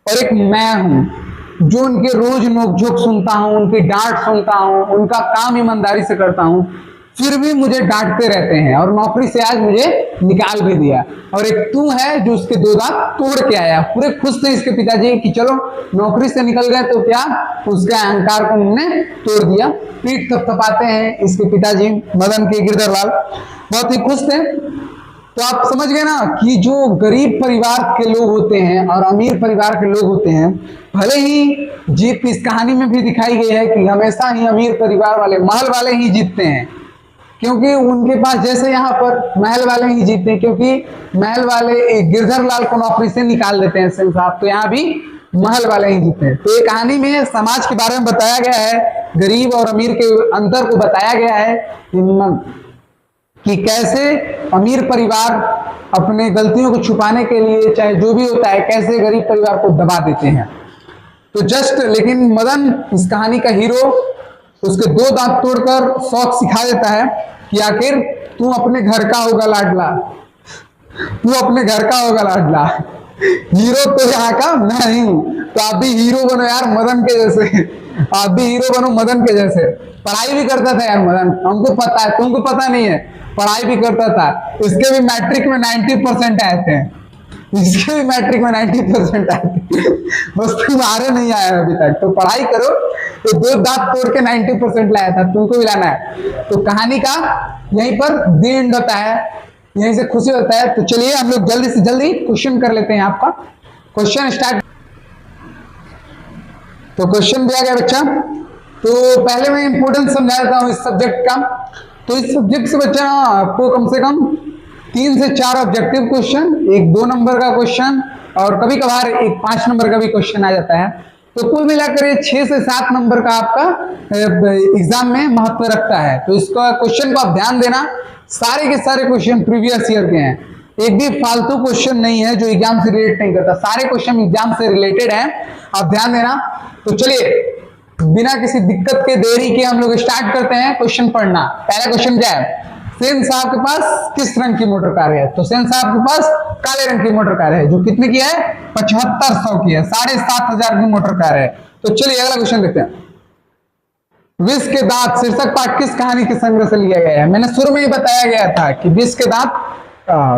और एक मैं हूं जो उनके रोज नोकझोंक सुनता हूं, उनकी डांट सुनता हूं, उनका काम ईमानदारी से करता हूं, फिर भी मुझे डांटते रहते हैं और नौकरी से आज मुझे निकाल भी दिया। और एक तू है जो उसके 2 दांत तोड़ के आया। पूरे खुश थे इसके पिताजी कि चलो नौकरी से निकल गए, तो क्या उसके अहंकार को उन्होंने तोड़ दिया। पीठ थपथपाते हैं इसके पिताजी मदन के, गिरधरलाल बहुत ही खुश थे। तो आप समझ गए ना कि जो गरीब परिवार के लोग होते हैं और अमीर परिवार के लोग होते हैं, भले ही जीत इस कहानी में भी दिखाई गई है कि हमेशा ही अमीर परिवार वाले, महल वाले ही जीतते हैं, क्योंकि उनके पास, जैसे यहाँ पर महल वाले ही जीतते हैं, क्योंकि महल वाले गिरधरलाल को नौकरी से निकाल देते हैं सेन साहब, तो यहाँ भी महल वाले ही जीतते हैं। तो ये कहानी में समाज के बारे में बताया गया है, गरीब और अमीर के अंतर को बताया गया है कि कैसे अमीर परिवार अपने गलतियों को छुपाने के लिए, चाहे जो भी होता है, कैसे गरीब परिवार को दबा देते हैं। तो जस्ट, लेकिन मदन इस कहानी का हीरो उसके 2 दांत तोड़कर शौक सिखा देता है कि आखिर तू अपने घर का होगा लाडला, तू अपने घर का होगा लाडला, हीरो तो यहाँ का मैं ही हूं। तो आप भी हीरो बनो यार मदन के जैसे, आप भी हीरो बनो मदन के जैसे। पढ़ाई भी करता था यार मदन, हमको पता है, तुमको पता नहीं है, पढ़ाई भी करता था। इसके भी मैट्रिक में 90% आए थे, इसके भी मैट्रिक में 90% आए थे, बस तुम्हारे नहीं आया अभी तक। तो पढ़ाई करो, तो 2 दांत तोड़ के 90% लाया था, तुमको भी लाना है। तो कहानी का यहीं पर द एंड होता है, यहीं से खुशी होता है। तो चलिए हम लोग जल्दी से जल्दी क्वेश्चन कर लेते हैं। आपका क्वेश्चन स्टार्ट। तो क्वेश्चन दिया गया बच्चा, तो पहले मैं इंपोर्टेंस समझा देता हूँ इस सब्जेक्ट का। तो इस सब्जेक्ट से बच्चा आपको कम से कम 3 से 4 ऑब्जेक्टिव क्वेश्चन, एक 2 नंबर का क्वेश्चन और कभी कभार एक 5 नंबर का भी क्वेश्चन आ जाता है। तो कुल मिलाकर ये 6 से 7 नंबर का आपका एग्जाम में महत्व रखता है। तो इसका क्वेश्चन को आप ध्यान देना, सारे के सारे क्वेश्चन प्रीवियस ईयर के हैं, एक भी फालतू क्वेश्चन नहीं है जो एग्जाम से रिलेट नहीं करता, सारे क्वेश्चन एग्जाम से रिलेटेड हैं, आप ध्यान देना। तो चलिए बिना किसी दिक्कत के, देरी के हम लोग स्टार्ट करते हैं क्वेश्चन पढ़ना। पहला क्वेश्चन क्या है, सेन साहब के पास किस रंग की मोटर कार है? तो सेन साहब के पास काले रंग की मोटर कार है, जो कितने की है, 7500 की है, 7500 की मोटर कार है। तो चलिए अगला क्वेश्चन देखते हैं। विष के दांत शीर्षक पाठ किस कहानी के संग्रह से लिया गया है? मैंने शुरू में ही बताया गया था कि विष के दांत,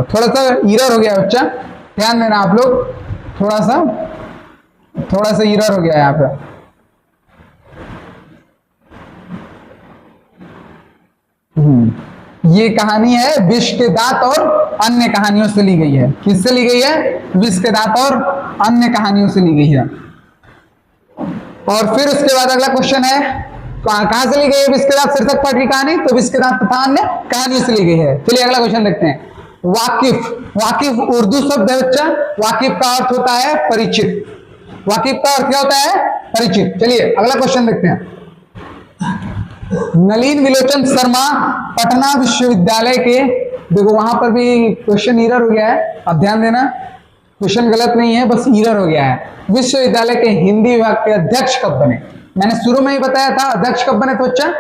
थोड़ा सा इरर हो गया बच्चा, ध्यान देना आप लोग, थोड़ा सा इरर हो गया यहाँ पे। ये कहानी है विष के दांत और अन्य कहानियों से ली गई है। किससे ली गई है? विष के दांत और अन्य कहानियों से ली गई है। और फिर उसके बाद अगला क्वेश्चन है, कहां से ली गई है विष के दांत शीर्षक पाठ की कहानी? तो विष के दांत तथा अन्य कहानियों से ली गई है। चलिए अगला क्वेश्चन देखते हैं। वाकिफ, वाकिफ उर्दू शब्द है बच्चा, वाकिफ का अर्थ होता है परिचित। वाकिफ का अर्थ क्या होता है? परिचित। चलिए अगला क्वेश्चन देखते हैं। नलिन विलोचन शर्मा पटना विश्वविद्यालय के, देखो वहां पर भी क्वेश्चन इरर हो गया है, आप ध्यान देना, क्वेश्चन गलत नहीं है, बस इरर हो गया है। विश्वविद्यालय के हिंदी विभाग के अध्यक्ष कब बने? मैंने शुरू में ही बताया था, अध्यक्ष कब बने तो बच्चा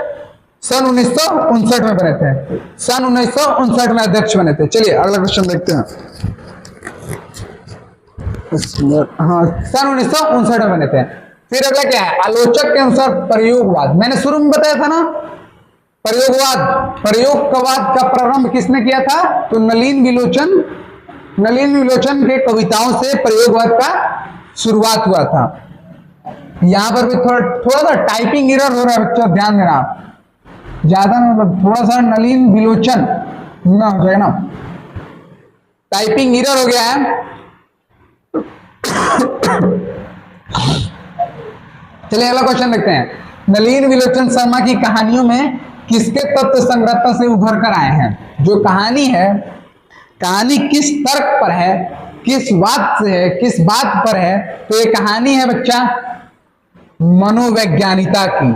सन 1959 में बने थे, सन 1959 में अध्यक्ष बने थे। चलिए अगला क्वेश्चन देखते हैं। हाँ, सन 1959 में बने थे। फिर अगला क्या है, आलोचक के अनुसार प्रयोगवाद। मैंने शुरू में बताया था ना, प्रयोगवाद, प्रयोगवाद का प्रारंभ किसने किया था? तो नलिन विलोचन, नलिन विलोचन के कविताओं से प्रयोगवाद का शुरुआत हुआ था। यहां पर भी थोड़ा सा टाइपिंग एरर हो रहा है बच्चों, ध्यान देना, ज्यादा ना, मतलब थोड़ा सा नलिन विलोचन ना हो जाए ना, टाइपिंग एरर हो गया है। चलिए अगला क्वेश्चन देखते हैं। नलिन विलोचन शर्मा की कहानियों में किसके तत्व संग्रहता से उभर कर आए हैं? जो कहानी है, कहानी किस तर्क पर है, किस बात से है, किस बात पर है? तो ये कहानी है बच्चा मनोवैज्ञानिकता की,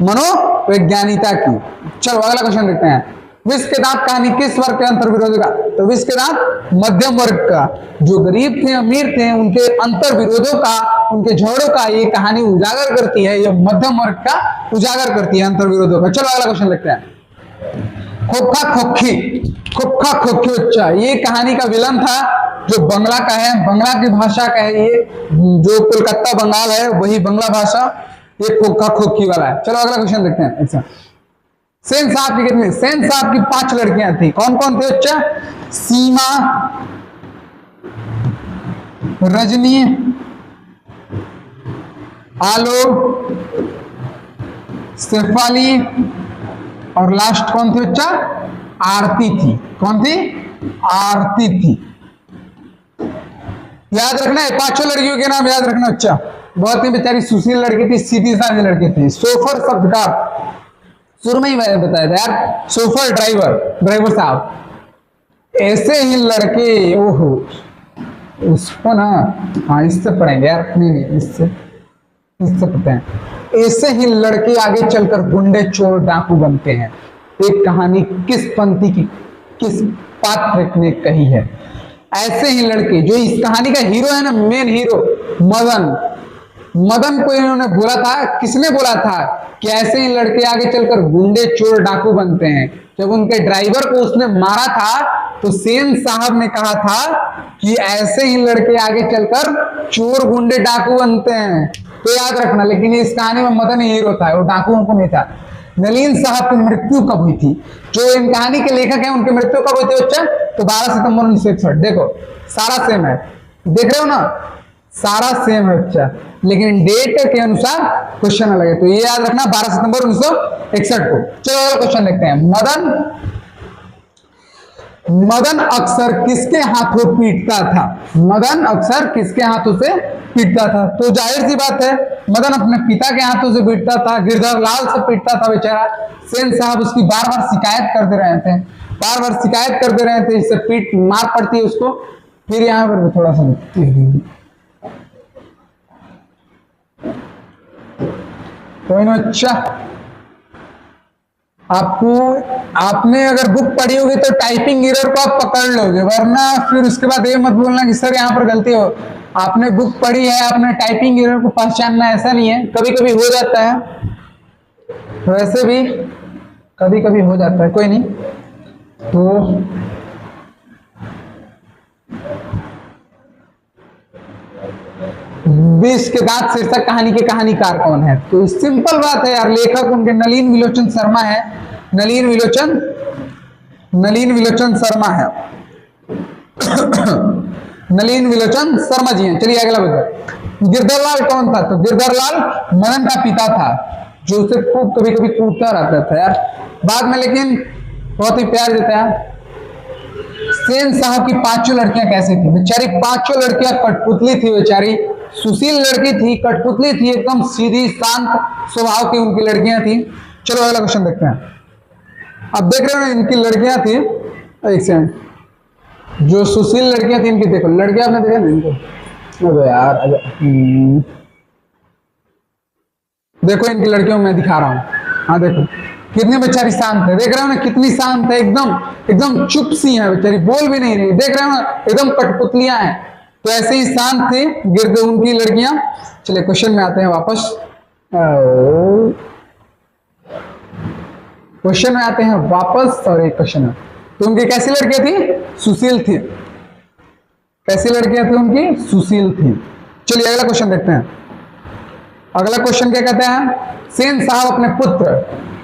मनोवैज्ञानिकता की। चलो अगला क्वेश्चन देखते हैं। विष के दांत कहानी किस वर्ग के अंतर विरोधी का? तो विष के दांत मध्यम वर्ग का, जो गरीब थे अमीर थे उनके अंतर विरोधों का, उनके झगड़ों का ये कहानी उजागर करती है। ये मध्यम वर्ग का उजागर करती है अंतर विरोधों का। चलो अगला क्वेश्चन देखते हैं। खोखा खोखी, खोखा खोखी बच्चा, ये कहानी का विलन था जो बंगला का है, बंगला की भाषा का है। ये जो कोलकाता बंगाल है वही बंगला भाषा, ये खोखा खोखी वाला है। चलो अगला क्वेश्चन देखते हैं। अच्छा, सेन साहब की कितनी? सेन साहब की 5 लड़कियां थी। कौन कौन थे बच्चा? सीमा, रजनी, आलो, शेफाली और लास्ट कौन थी बच्चा? आरती थी। कौन थी? आरती थी। याद रखना है, 5 लड़कियों के नाम याद रखना बच्चा। बहुत ही बेचारी सुशील लड़की थी, सीधी साधी लड़की थी। सोफर शब्द का शुरू में ही मैंने बताया था यार, सोफर ड्राइवर, ड्राइवर साहब, ऐसे ही लड़के, ओहो उसको ना, हाँ इससे पढ़ेंगे यार, नहीं इससे पढ़ते हैं। ऐसे ही लड़के आगे चलकर गुंडे चोर डाकू बनते हैं। एक कहानी किस पंक्ति की, किस पात्र ने कही है? ऐसे ही लड़के, जो इस कहानी का हीरो है ना, मेन हीरो मदन, मदन को इन्होंने बोला था, किसने बोला था कि ऐसे ही लड़के आगे चलकर गुंडे चोर डाकू बनते हैं? जब उनके ड्राइवर को उसने मारा था तो सेन साहब ने कहा था कि ऐसे ही लड़के आगे चलकर चोर गुंडे डाकू बनते हैं। तो याद रखना, लेकिन इस कहानी में मदन ही हीरो था, वो डाकुओं को नहीं था। नलिन साहब की मृत्यु कब हुई थी? जो इन कहानी के लेखक हैं उनकी मृत्यु कब हुई थी बच्चा? तो 12 सितंबर 1961। देखो सारा सेम है, देख रहे हो ना, सारा सेम है बच्चा, लेकिन डेट के अनुसार क्वेश्चन अलग है। तो ये याद रखना 12 सितंबर 1961 को। चलो अगला क्वेश्चन देखते हैं। मदन अक्सर किसके हाथों पीटता था? मदन अक्सर किसके हाथों से पीटता था? तो जाहिर सी बात है, मदन अपने पिता के हाथों से पीटता था, गिरधर लाल से पीटता था बेचारा। सेन साहब उसकी बार बार शिकायत करते रहे थे, बार बार शिकायत करते रहे थे, इससे पीट मार पड़ती है उसको। फिर यहाँ पर थोड़ा सा कोई ना, अच्छा आपको, आपने अगर बुक पढ़ी होगी तो टाइपिंग एरर को आप पकड़ लोगे, वरना फिर उसके बाद ये मत बोलना कि सर यहाँ पर गलती हो। आपने बुक पढ़ी है, आपने टाइपिंग एरर को पहचानना, ऐसा नहीं है, कभी कभी हो जाता है, वैसे भी कभी कभी हो जाता है, कोई नहीं। तो विष के दांत शीर्षक कहानी के कहानीकार कौन है? तो सिंपल बात है यार, लेखक उनके नलिन विलोचन शर्मा है। नलिन विलोचन शर्मा है। नलिन विलोचन शर्मा जी हैं। चलिए अगला बता, गिरधरलाल कौन था? तो गिरधरलाल मदन का पिता था, जो उसे खूब कभी कभी कूटता रहता था यार, बाद में लेकिन बहुत ही प्यार देता है। सेन साहब की 5 लड़कियां कैसी थी? बेचारी 5 लड़कियां कठपुतली थी, बेचारी सुशील लड़की थी, कठपुतली थी, एकदम सीधी शांत स्वभाव की उनकी लड़कियां थी। चलो अगला क्वेश्चन देखते हैं। अब देख रहे हो ना, इनकी लड़कियां थी, एक सेकंड, जो सुशील लड़कियां थी इनकी, देखो लड़कियां आपने देखा ना इनको, अरे यार देखो इनकी लड़कियों में दिखा रहा हूं, हाँ देखो कितनी बेचारी शांत है, देख रहे हो ना कितनी शांत है, एकदम एकदम चुप सी है बेचारी, बोल भी नहीं रही, देख रहे हो ना एकदम कठपुतलियां हैं। तो ऐसे ही शांत थी गिरद उनकी लड़कियां। चलिए क्वेश्चन में आते हैं वापस। क्वेश्चन में आते हैं वापस, और एक क्वेश्चन है। तो उनकी कैसी लड़कियां थी? सुशील थी। कैसी लड़कियां थी उनकी? सुशील थी। चलिए अगला क्वेश्चन देखते हैं। अगला क्वेश्चन क्या कहते हैं? सेन साहब अपने पुत्र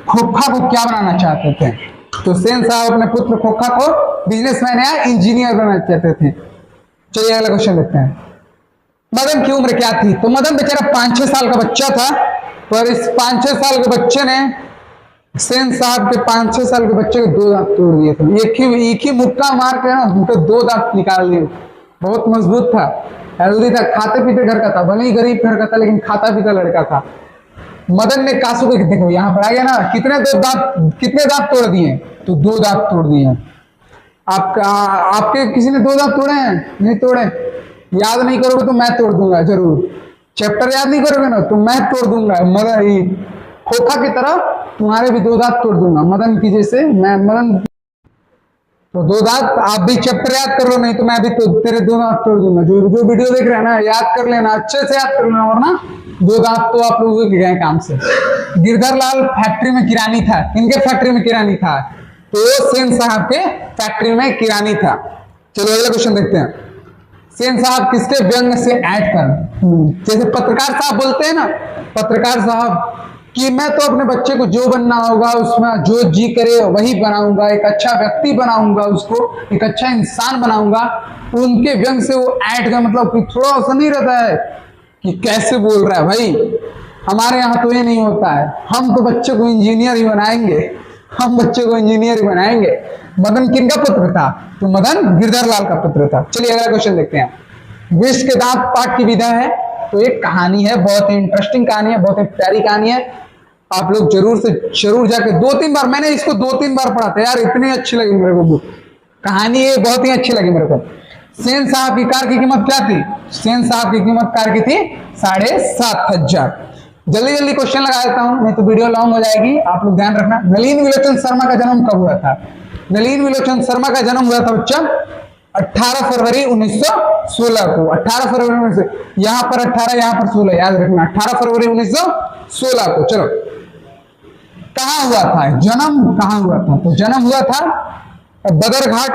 खोखा को क्या बनाना चाहते थे? तो सेन साहब अपने पुत्र खोखा को बिजनेसमैन या इंजीनियर बनाना चाहते थे। चलिए अगला क्वेश्चन देखते हैं। मदन की उम्र क्या थी? तो मदन बेचारा 5-6 साल का बच्चा था, पर इस 5-6 साल के बच्चे ने सेन साहब के 5-6 साल के बच्चे के 2 दांत तोड़ दिए थे। एक ही मुक्का मार के ना उनके 2 दांत निकाल दिए। बहुत मजबूत था, हेल्दी था, खाते पीते घर का था, भले ही गरीब घर का था लेकिन खाता पीता लड़का था। मदन ने कासू को, देखो यहाँ पर आ गया ना, कितने दांत तोड़ दिए? तो 2 दांत तोड़ दिए। आपके किसी ने 2 दांत तोड़े हैं? नहीं तोड़े। याद नहीं करोगे तो मैं तोड़ दूंगा जरूर। चैप्टर याद नहीं करोगे ना तो मैं तोड़ दूंगा। मदन खोखा की तरह तुम्हारे भी 2 दांत तोड़ दूंगा, मदन की जैसे मैं मदन। तो 2 दांत आप भी चैप्टर याद कर लो, नहीं तो मैं भी तो तेरे 2 दांत तोड़ दूंगा। जो वीडियो देख रहे हैं ना, याद कर लेना, अच्छे से याद कर लेना, वरना 2 दांत तो आप लोगों के गए काम से। गिरधर लाल फैक्ट्री में किरानी था। किनके फैक्ट्री में किरानी था? तो सेन साहब के फैक्ट्री में किरानी था। चलो अगला क्वेश्चन देखते हैं। सेन साहब किसके व्यंग से ऐड कर? जैसे पत्रकार साहब बोलते हैं ना, पत्रकार साहब कि मैं तो अपने बच्चे को जो बनना होगा उसमें जो जी करे वही बनाऊंगा, एक अच्छा व्यक्ति बनाऊंगा, उसको एक अच्छा इंसान बनाऊंगा। उनके व्यंग से वो ऐड का मतलब कि थोड़ा ऐसा नहीं रहता है कि कैसे बोल रहा है भाई। हमारे यहाँ तो ये नहीं होता है, हम तो बच्चे को इंजीनियर ही बनाएंगे, हम बच्चे को इंजीनियर ही बनाएंगे। मदन किनका पुत्र था? तो मदन गिरधर लाल का पुत्र था। चलिए अगला क्वेश्चन देखते हैं। विष के दांत पाठ की विधा है। तो एक कहानी है, बहुत ही इंटरेस्टिंग कहानी है, बहुत ही प्यारी कहानी है। आप लोग जरूर से जरूर जाके 2-3 बार, मैंने इसको 2-3 बार पढ़ा था यार, इतनी अच्छी लगी मेरे को बुक। कहानी ये बहुत ही अच्छी लगी मेरे को। सेन साहब की कार की कीमत क्या थी? सेन साहब की कीमत कार की थी 7,500। जल्दी जल्दी क्वेश्चन लगा देता हूं, नहीं तो वीडियो लॉन्ग हो जाएगी। आप लोग ध्यान रखना। नलिन विलोचन शर्मा का जन्म कब हुआ था? नलिन विलोचन शर्मा का जन्म हुआ था बच्चा 18 फरवरी 1916 को। 18 फरवरी से, यहां पर 18, यहां पर 16, याद रखना। 18 फरवरी 1916 को। चलो कहां हुआ था जन्म? कहां हुआ था? तो जन्म हुआ था बदरघाट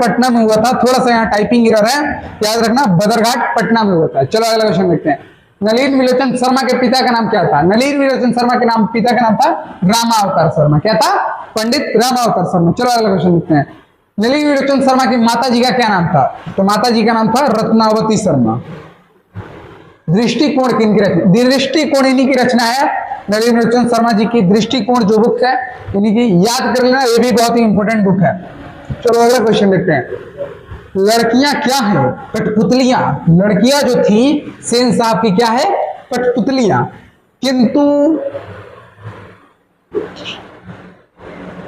पटना में हुआ था। थोड़ा सा यहाँ टाइपिंग एरर है, याद रखना, बदरघाट पटना में हुआ था। चलो अगला क्वेश्चन देखते हैं। नलिन विलोचन शर्मा के पिता का नाम क्या था? नलिन विलोचन शर्मा के नाम पिता का नाम था रामावतार शर्मा। क्या था? पंडित रामावतार शर्मा। चलो अगला क्वेश्चन देखते हैं। नलिन विलोचन शर्मा की माता जी का क्या नाम था? तो माता जी का नाम था रत्नावती शर्मा। दृष्टिकोण किनकी रचना? दृष्टिकोण इन्हीं की रचना है। नलिन विलोचन शर्मा जी की दृष्टिकोण जो बुक है इन्हीं की, याद कर लेना, ये भी बहुत ही इंपॉर्टेंट बुक है। चलो अगला क्वेश्चन देखते हैं। लड़कियां क्या है? कठपुतलियां। लड़कियां जो थी सेन साहब की क्या है? कठपुतलियां।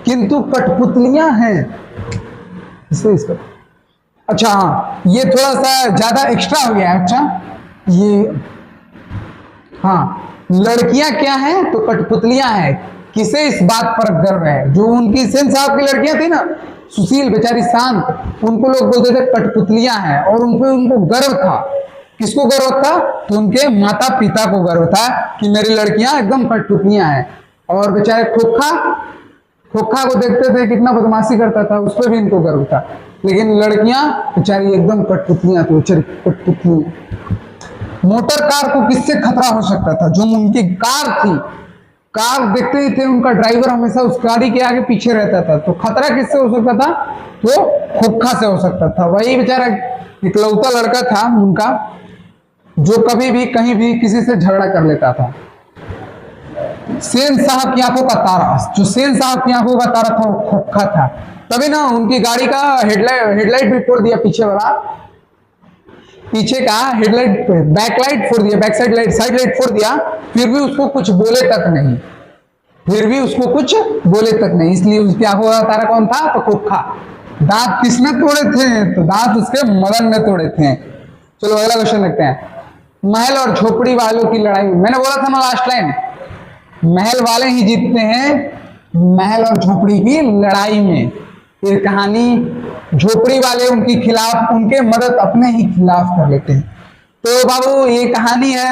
किंतु कठपुतलियां हैं इसको। अच्छा हाँ, ये थोड़ा सा ज्यादा एक्स्ट्रा हो गया। अच्छा ये हाँ, लड़कियां क्या हैं? तो कठपुतलियां हैं। किसे इस बात पर गर्व है? जो उनकी सेन साहब की लड़कियां थी ना, सुशील बेचारी शांत, उनको लोग बोलते थे कठपुतलियां हैं, और उनको गर्व था। किसको गर्व था? तो उनके माता पिता को गर्व था कि मेरी लड़कियां एकदम कठपुतलियां हैं। और बेचारे खोखा को देखते थे कितना बदमाशी करता था, उस पर भी इनको गर्व था। लेकिन लड़कियां बेचारी एकदम कठपुतलियां थी, बेचारी कठपुतलियां। मोटर कार को किससे खतरा हो सकता था? जो उनकी कार थी, कार देखते ही थे, उनका ड्राइवर हमेशा उस गाड़ी के आगे पीछे रहता था, तो खतरा किससे हो सकता था? तो खोखा से हो सकता था। वही बेचारा इकलौता लड़का था उनका जो कभी भी कहीं भी किसी से झगड़ा कर लेता था। सेन साहब की आंखों का तारा, जो सेन साहब की आंखों का तारा था वो खोखा था। तभी ना उनकी गाड़ी का हेडलाइट भी फोड़ दिया, पीछे का हेडलाइट, बैकलाइट फोड़ दिया, बैक साइड लाइट फोड़ दिया, फिर भी उसको कुछ बोले तक नहीं। इसलिए उसकी आंखों का तारा कौन था? तो खोखा। दांत किसने तोड़े थे? तो दांत उसके मदन ने तोड़े थे। चलो अगला क्वेश्चन देखते हैं। महल और झोपड़ी वालों की लड़ाई। मैंने बोला था ना लास्ट लाइन, महल वाले ही जीतते हैं महल और झोपड़ी की लड़ाई में। ये कहानी झोपड़ी वाले उनकी खिलाफ, उनके मदद अपने ही खिलाफ कर लेते हैं। तो बाबू ये कहानी है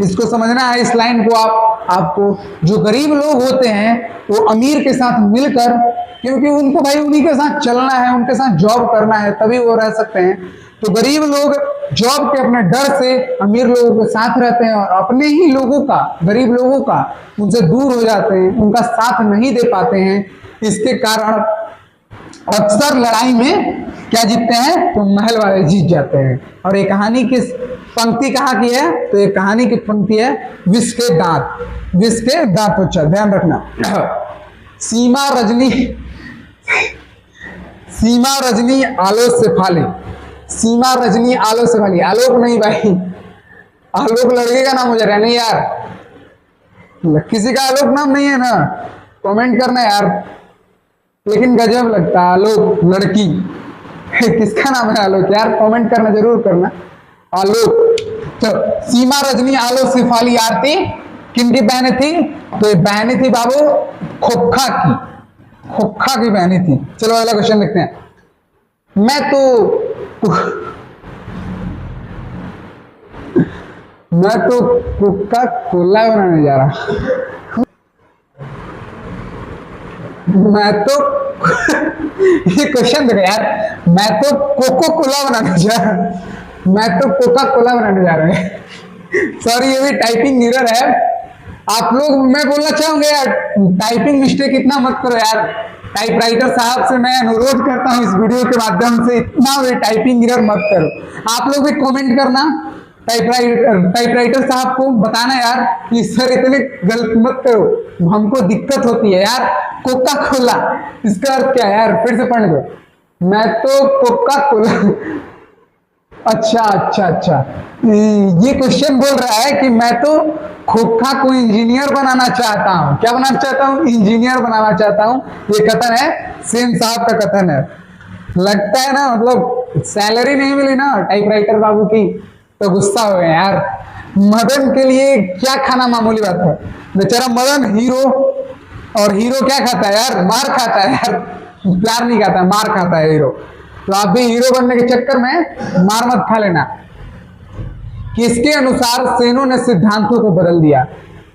इसको समझना है इस लाइन को। आपको जो गरीब लोग होते हैं वो अमीर के साथ मिलकर, क्योंकि उनको भाई उन्हीं के साथ चलना है, उनके साथ जॉब करना है, तभी वो रह सकते हैं। तो गरीब लोग जॉब के अपने डर से अमीर लोगों के साथ रहते हैं और अपने ही लोगों का, गरीब लोगों का उनसे दूर हो जाते हैं, उनका साथ नहीं दे पाते हैं। इसके कारण अक्सर लड़ाई में क्या जीतते हैं, तो महल वाले जीत जाते हैं। और ये कहानी किस पंक्ति कहाँ की है, तो ये कहानी की पंक्ति है विष के दांत, विष के दांत। अच्छा ध्यान रखना, सीमा रजनी, सीमा रजनी आलोक से फाली, सीमा रजनी आलोक से फाली, आलोक नहीं भाई, आलोक लड़के का नाम हो जा रहा है नहीं यार, किसी का आलोक नाम नहीं है ना, कमेंट करना यार। लेकिन गजब लगता है आलोक लड़की, किसका नाम है आलोक यार, कमेंट करना जरूर करना। आलोक, तो सीमा रजनी आलोक से फाली आरती किनकी बहनें थी, तो ये बहनें थी बाबू खोखा की, खोखा की बहनें थी। चलो अगला क्वेश्चन देखते हैं। मैं तो कोका कोला बनाने जा रहा, मैं तो ये क्वेश्चन देखो यार, मैं तो कोको कोला बनाने जा रहा, मैं तो कोका कोला बनाने जा रहा है। सॉरी ये भी टाइपिंग एरर है। आप लोग, मैं बोलना चाहूंगा यार, टाइपिंग मिस्टेक इतना मत करो यार। टाइपराइटर साहब से मैं अनुरोध करता हूं इस वीडियो के माध्यम से, इतना भी टाइपिंग एरर मत करो। आप लोग भी कमेंट करना, टाइपराइटर साहब को बताना यार कि सर इतने गलत मत करो, हमको दिक्कत होती है यार। कोका कोला इसका अर्थ क्या है यार, फिर से पढ़ने दो। मैं तो कोका कोला, अच्छा अच्छा अच्छा, ये क्वेश्चन बोल रहा है कि मैं तो खोखा को इंजीनियर बनाना चाहता हूँ। क्या बनाना चाहता हूँ, इंजीनियर बनाना चाहता हूँ। ये कथन है सेन साहब का कथन है। लगता है ना, मतलब सैलरी नहीं मिली ना टाइपराइटर बाबू की तो गुस्सा हो गया यार। मदन के लिए क्या खाना मामूली बात है, बेचारा मदन हीरो, और हीरो क्या खाता है यार, मार खाता है यार, प्यार नहीं खाता, मार खाता है हीरो। तो आप भी हीरो बनने के चक्कर में मार मत खा लेना। किसके अनुसार सेनों ने सिद्धांतों को बदल दिया।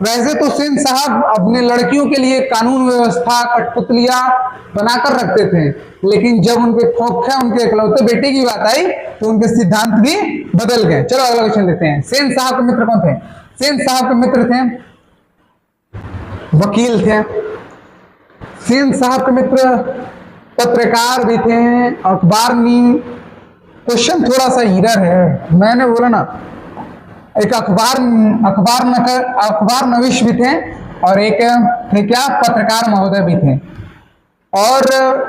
वैसे तो सेन साहब अपने लड़कियों के लिए कानून व्यवस्था, कठपुतलियां बनाकर रखते थे, लेकिन जब उनके खोखे, उनके इकलौते बेटे की बात आई तो उनके सिद्धांत भी बदल गए। चलो अगला क्वेश्चन लेते हैं। सेन साहब के मित्र कौन थे, सेन साहब के मित्र थे वकील थे, सेन साहब के मित्र पत्रकार भी थे, अखबार में। क्वेश्चन थोड़ा सा एरर है, मैंने बोला ना, एक अखबार नवीश भी थे और एक थे क्या, पत्रकार महोदय भी थे। और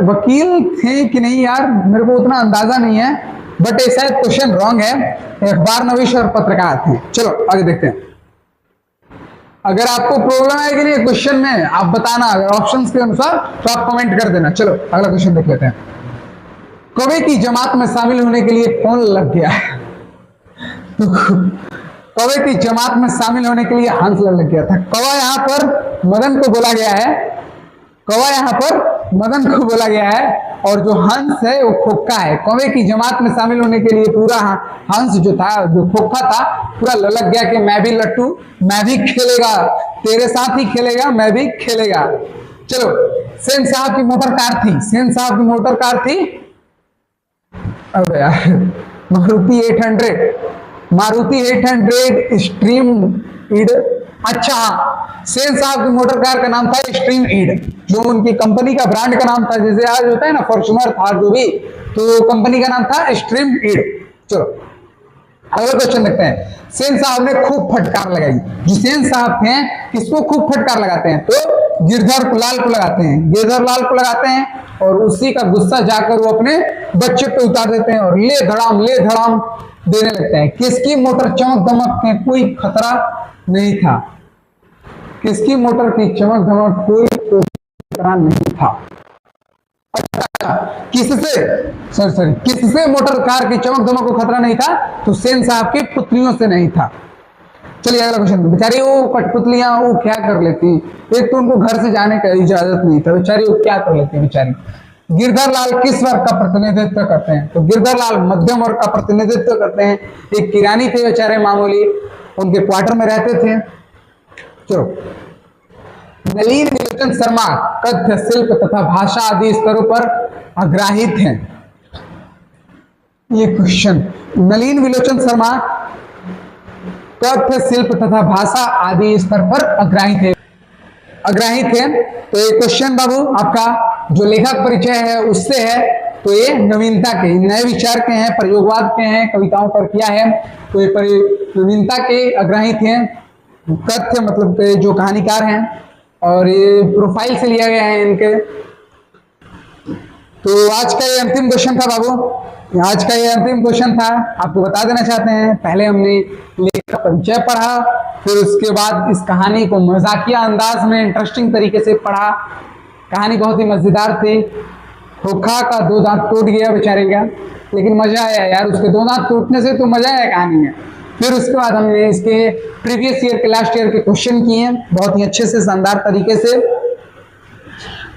वकील थे कि नहीं यार मेरे को उतना अंदाजा नहीं है, बट ये शायद क्वेश्चन रॉन्ग है, अखबार नवीश और पत्रकार थे। चलो आगे देखते हैं। अगर आपको प्रॉब्लम है कि नहीं क्वेश्चन में, आप बताना, अगर ऑप्शंस के अनुसार तो आप कमेंट कर देना। चलो अगला क्वेश्चन देख लेते हैं। कौवे की जमात में शामिल होने के लिए कौन लग गया है, कौवे की जमात में शामिल होने के लिए हंस लग गया था। कौवा यहाँ पर मदन को बोला गया है, कौवा यहाँ पर मदन को बोला गया है, और जो हंस है वो खोखा है। कौवे की जमात में शामिल होने के लिए पूरा हंस जो था, जो खोखा था, पूरा ललक गया कि मैं भी लट्टू, मैं भी खेलेगा, तेरे साथ ही खेलेगा, मैं भी खेलेगा। चलो, सेन साहब की मोटर कार थी, सेन साहब की मोटर कार थी, अब यार मारुति 800 स्ट्रीम ईड। अच्छा, सेन साहब की मोटर कार का नाम था स्ट्रीम ईड, जो उनकी कंपनी का ब्रांड का नाम था। जैसे आज होता है ना फॉर्च्यूनर, थार, जो भी, तो कंपनी का नाम था स्ट्रीम ईड। चलो अगला क्वेश्चन देखते हैं। सेन साहब ने खूब फटकार लगाई। जो सेन साहब थे किसको खूब फटकार लगाते हैं, तो गिरधर लाल को लगाते हैं, गिरधर लाल को लगाते हैं, और उसी का गुस्सा जाकर वो अपने बच्चे पे उतार देते हैं और ले धड़ाम देने लगते हैं। किसकी मोटर चमक दमक के कोई खतरा नहीं था, किसकी मोटर की चमक धमक कोई खतरा नहीं था। किससे मोटर कार की चमक दमक को खतरा नहीं था, तो सेन साहब की पुतलियों से नहीं था। चलिए अगला क्वेश्चन। बेचारी वो कठपुतलियां वो क्या कर लेती, एक तो उनको घर से जाने का इजाजत नहीं था, बेचारी वो क्या कर लेती बेचारी। गिरधर लाल किस वर्ग का प्रतिनिधित्व करते हैं, तो गिरधर लाल मध्यम वर्ग का प्रतिनिधित्व करते हैं। एक किरानी थे बेचारे मामूली, उनके क्वार्टर में रहते थे। चलो, नलिन विलोचन शर्मा कथ्य, शिल्प तथा भाषा आदि स्तरों पर अग्राहित हैं। ये क्वेश्चन, नलिन विलोचन शर्मा कथ्य, शिल्प तथा भाषा आदि स्तर पर अग्राहित है। तो ये क्वेश्चन बाबू आपका जो लेखक परिचय है उससे है, तो ये नवीनता के, नए विचार के हैं, प्रयोगवाद के हैं, कविताओं पर किया है, तो ये नवीनता के अग्राहित हैं। कथ्य मतलब के जो कहानीकार हैं, और ये प्रोफाइल से लिया गया है इनके। तो आज का ये अंतिम क्वेश्चन था बाबू, आज का ये अंतिम क्वेश्चन था। आपको बता देना चाहते हैं, पहले हमने लेखक परिचय पढ़ा, फिर उसके बाद इस कहानी को मजाकिया अंदाज में इंटरेस्टिंग तरीके से पढ़ा। कहानी बहुत ही मजेदार थी। खोखा का 2 दांत टूट गया बेचारे का, लेकिन मजा आया यार, उसके 2 दांत टूटने से तो मजा आया कहानी में। फिर उसके बाद हमने इसके प्रीवियस ईयर के, लास्ट ईयर के क्वेश्चन किए हैं बहुत ही अच्छे से, शानदार तरीके से।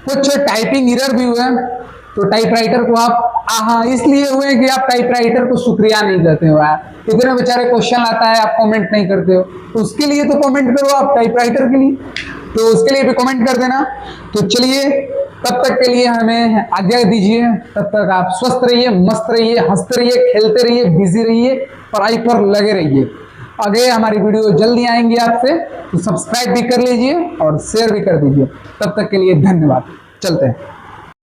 कुछ टाइपिंग एरर भी हुए, तो टाइपराइटर को आप इसलिए हुए कि आप टाइपराइटर को शुक्रिया नहीं करते हो यार। इतने बेचारे क्वेश्चन आता है, आप कमेंट नहीं करते हो, तो उसके लिए तो कमेंट करो आप टाइपराइटर के लिए, तो उसके लिए भी कमेंट कर देना। तो चलिए, तब तक के लिए हमें आज्ञा दीजिए। तब तक आप स्वस्थ रहिए, मस्त रहिए, हंसते रहिए, खेलते रहिए, बिजी रहिए, पढ़ाई पर लगे रहिए। आगे हमारी वीडियो जल्दी आएंगी आपसे, तो सब्सक्राइब भी कर लीजिए और शेयर भी कर दीजिए। तब तक के लिए धन्यवाद। चलते हैं।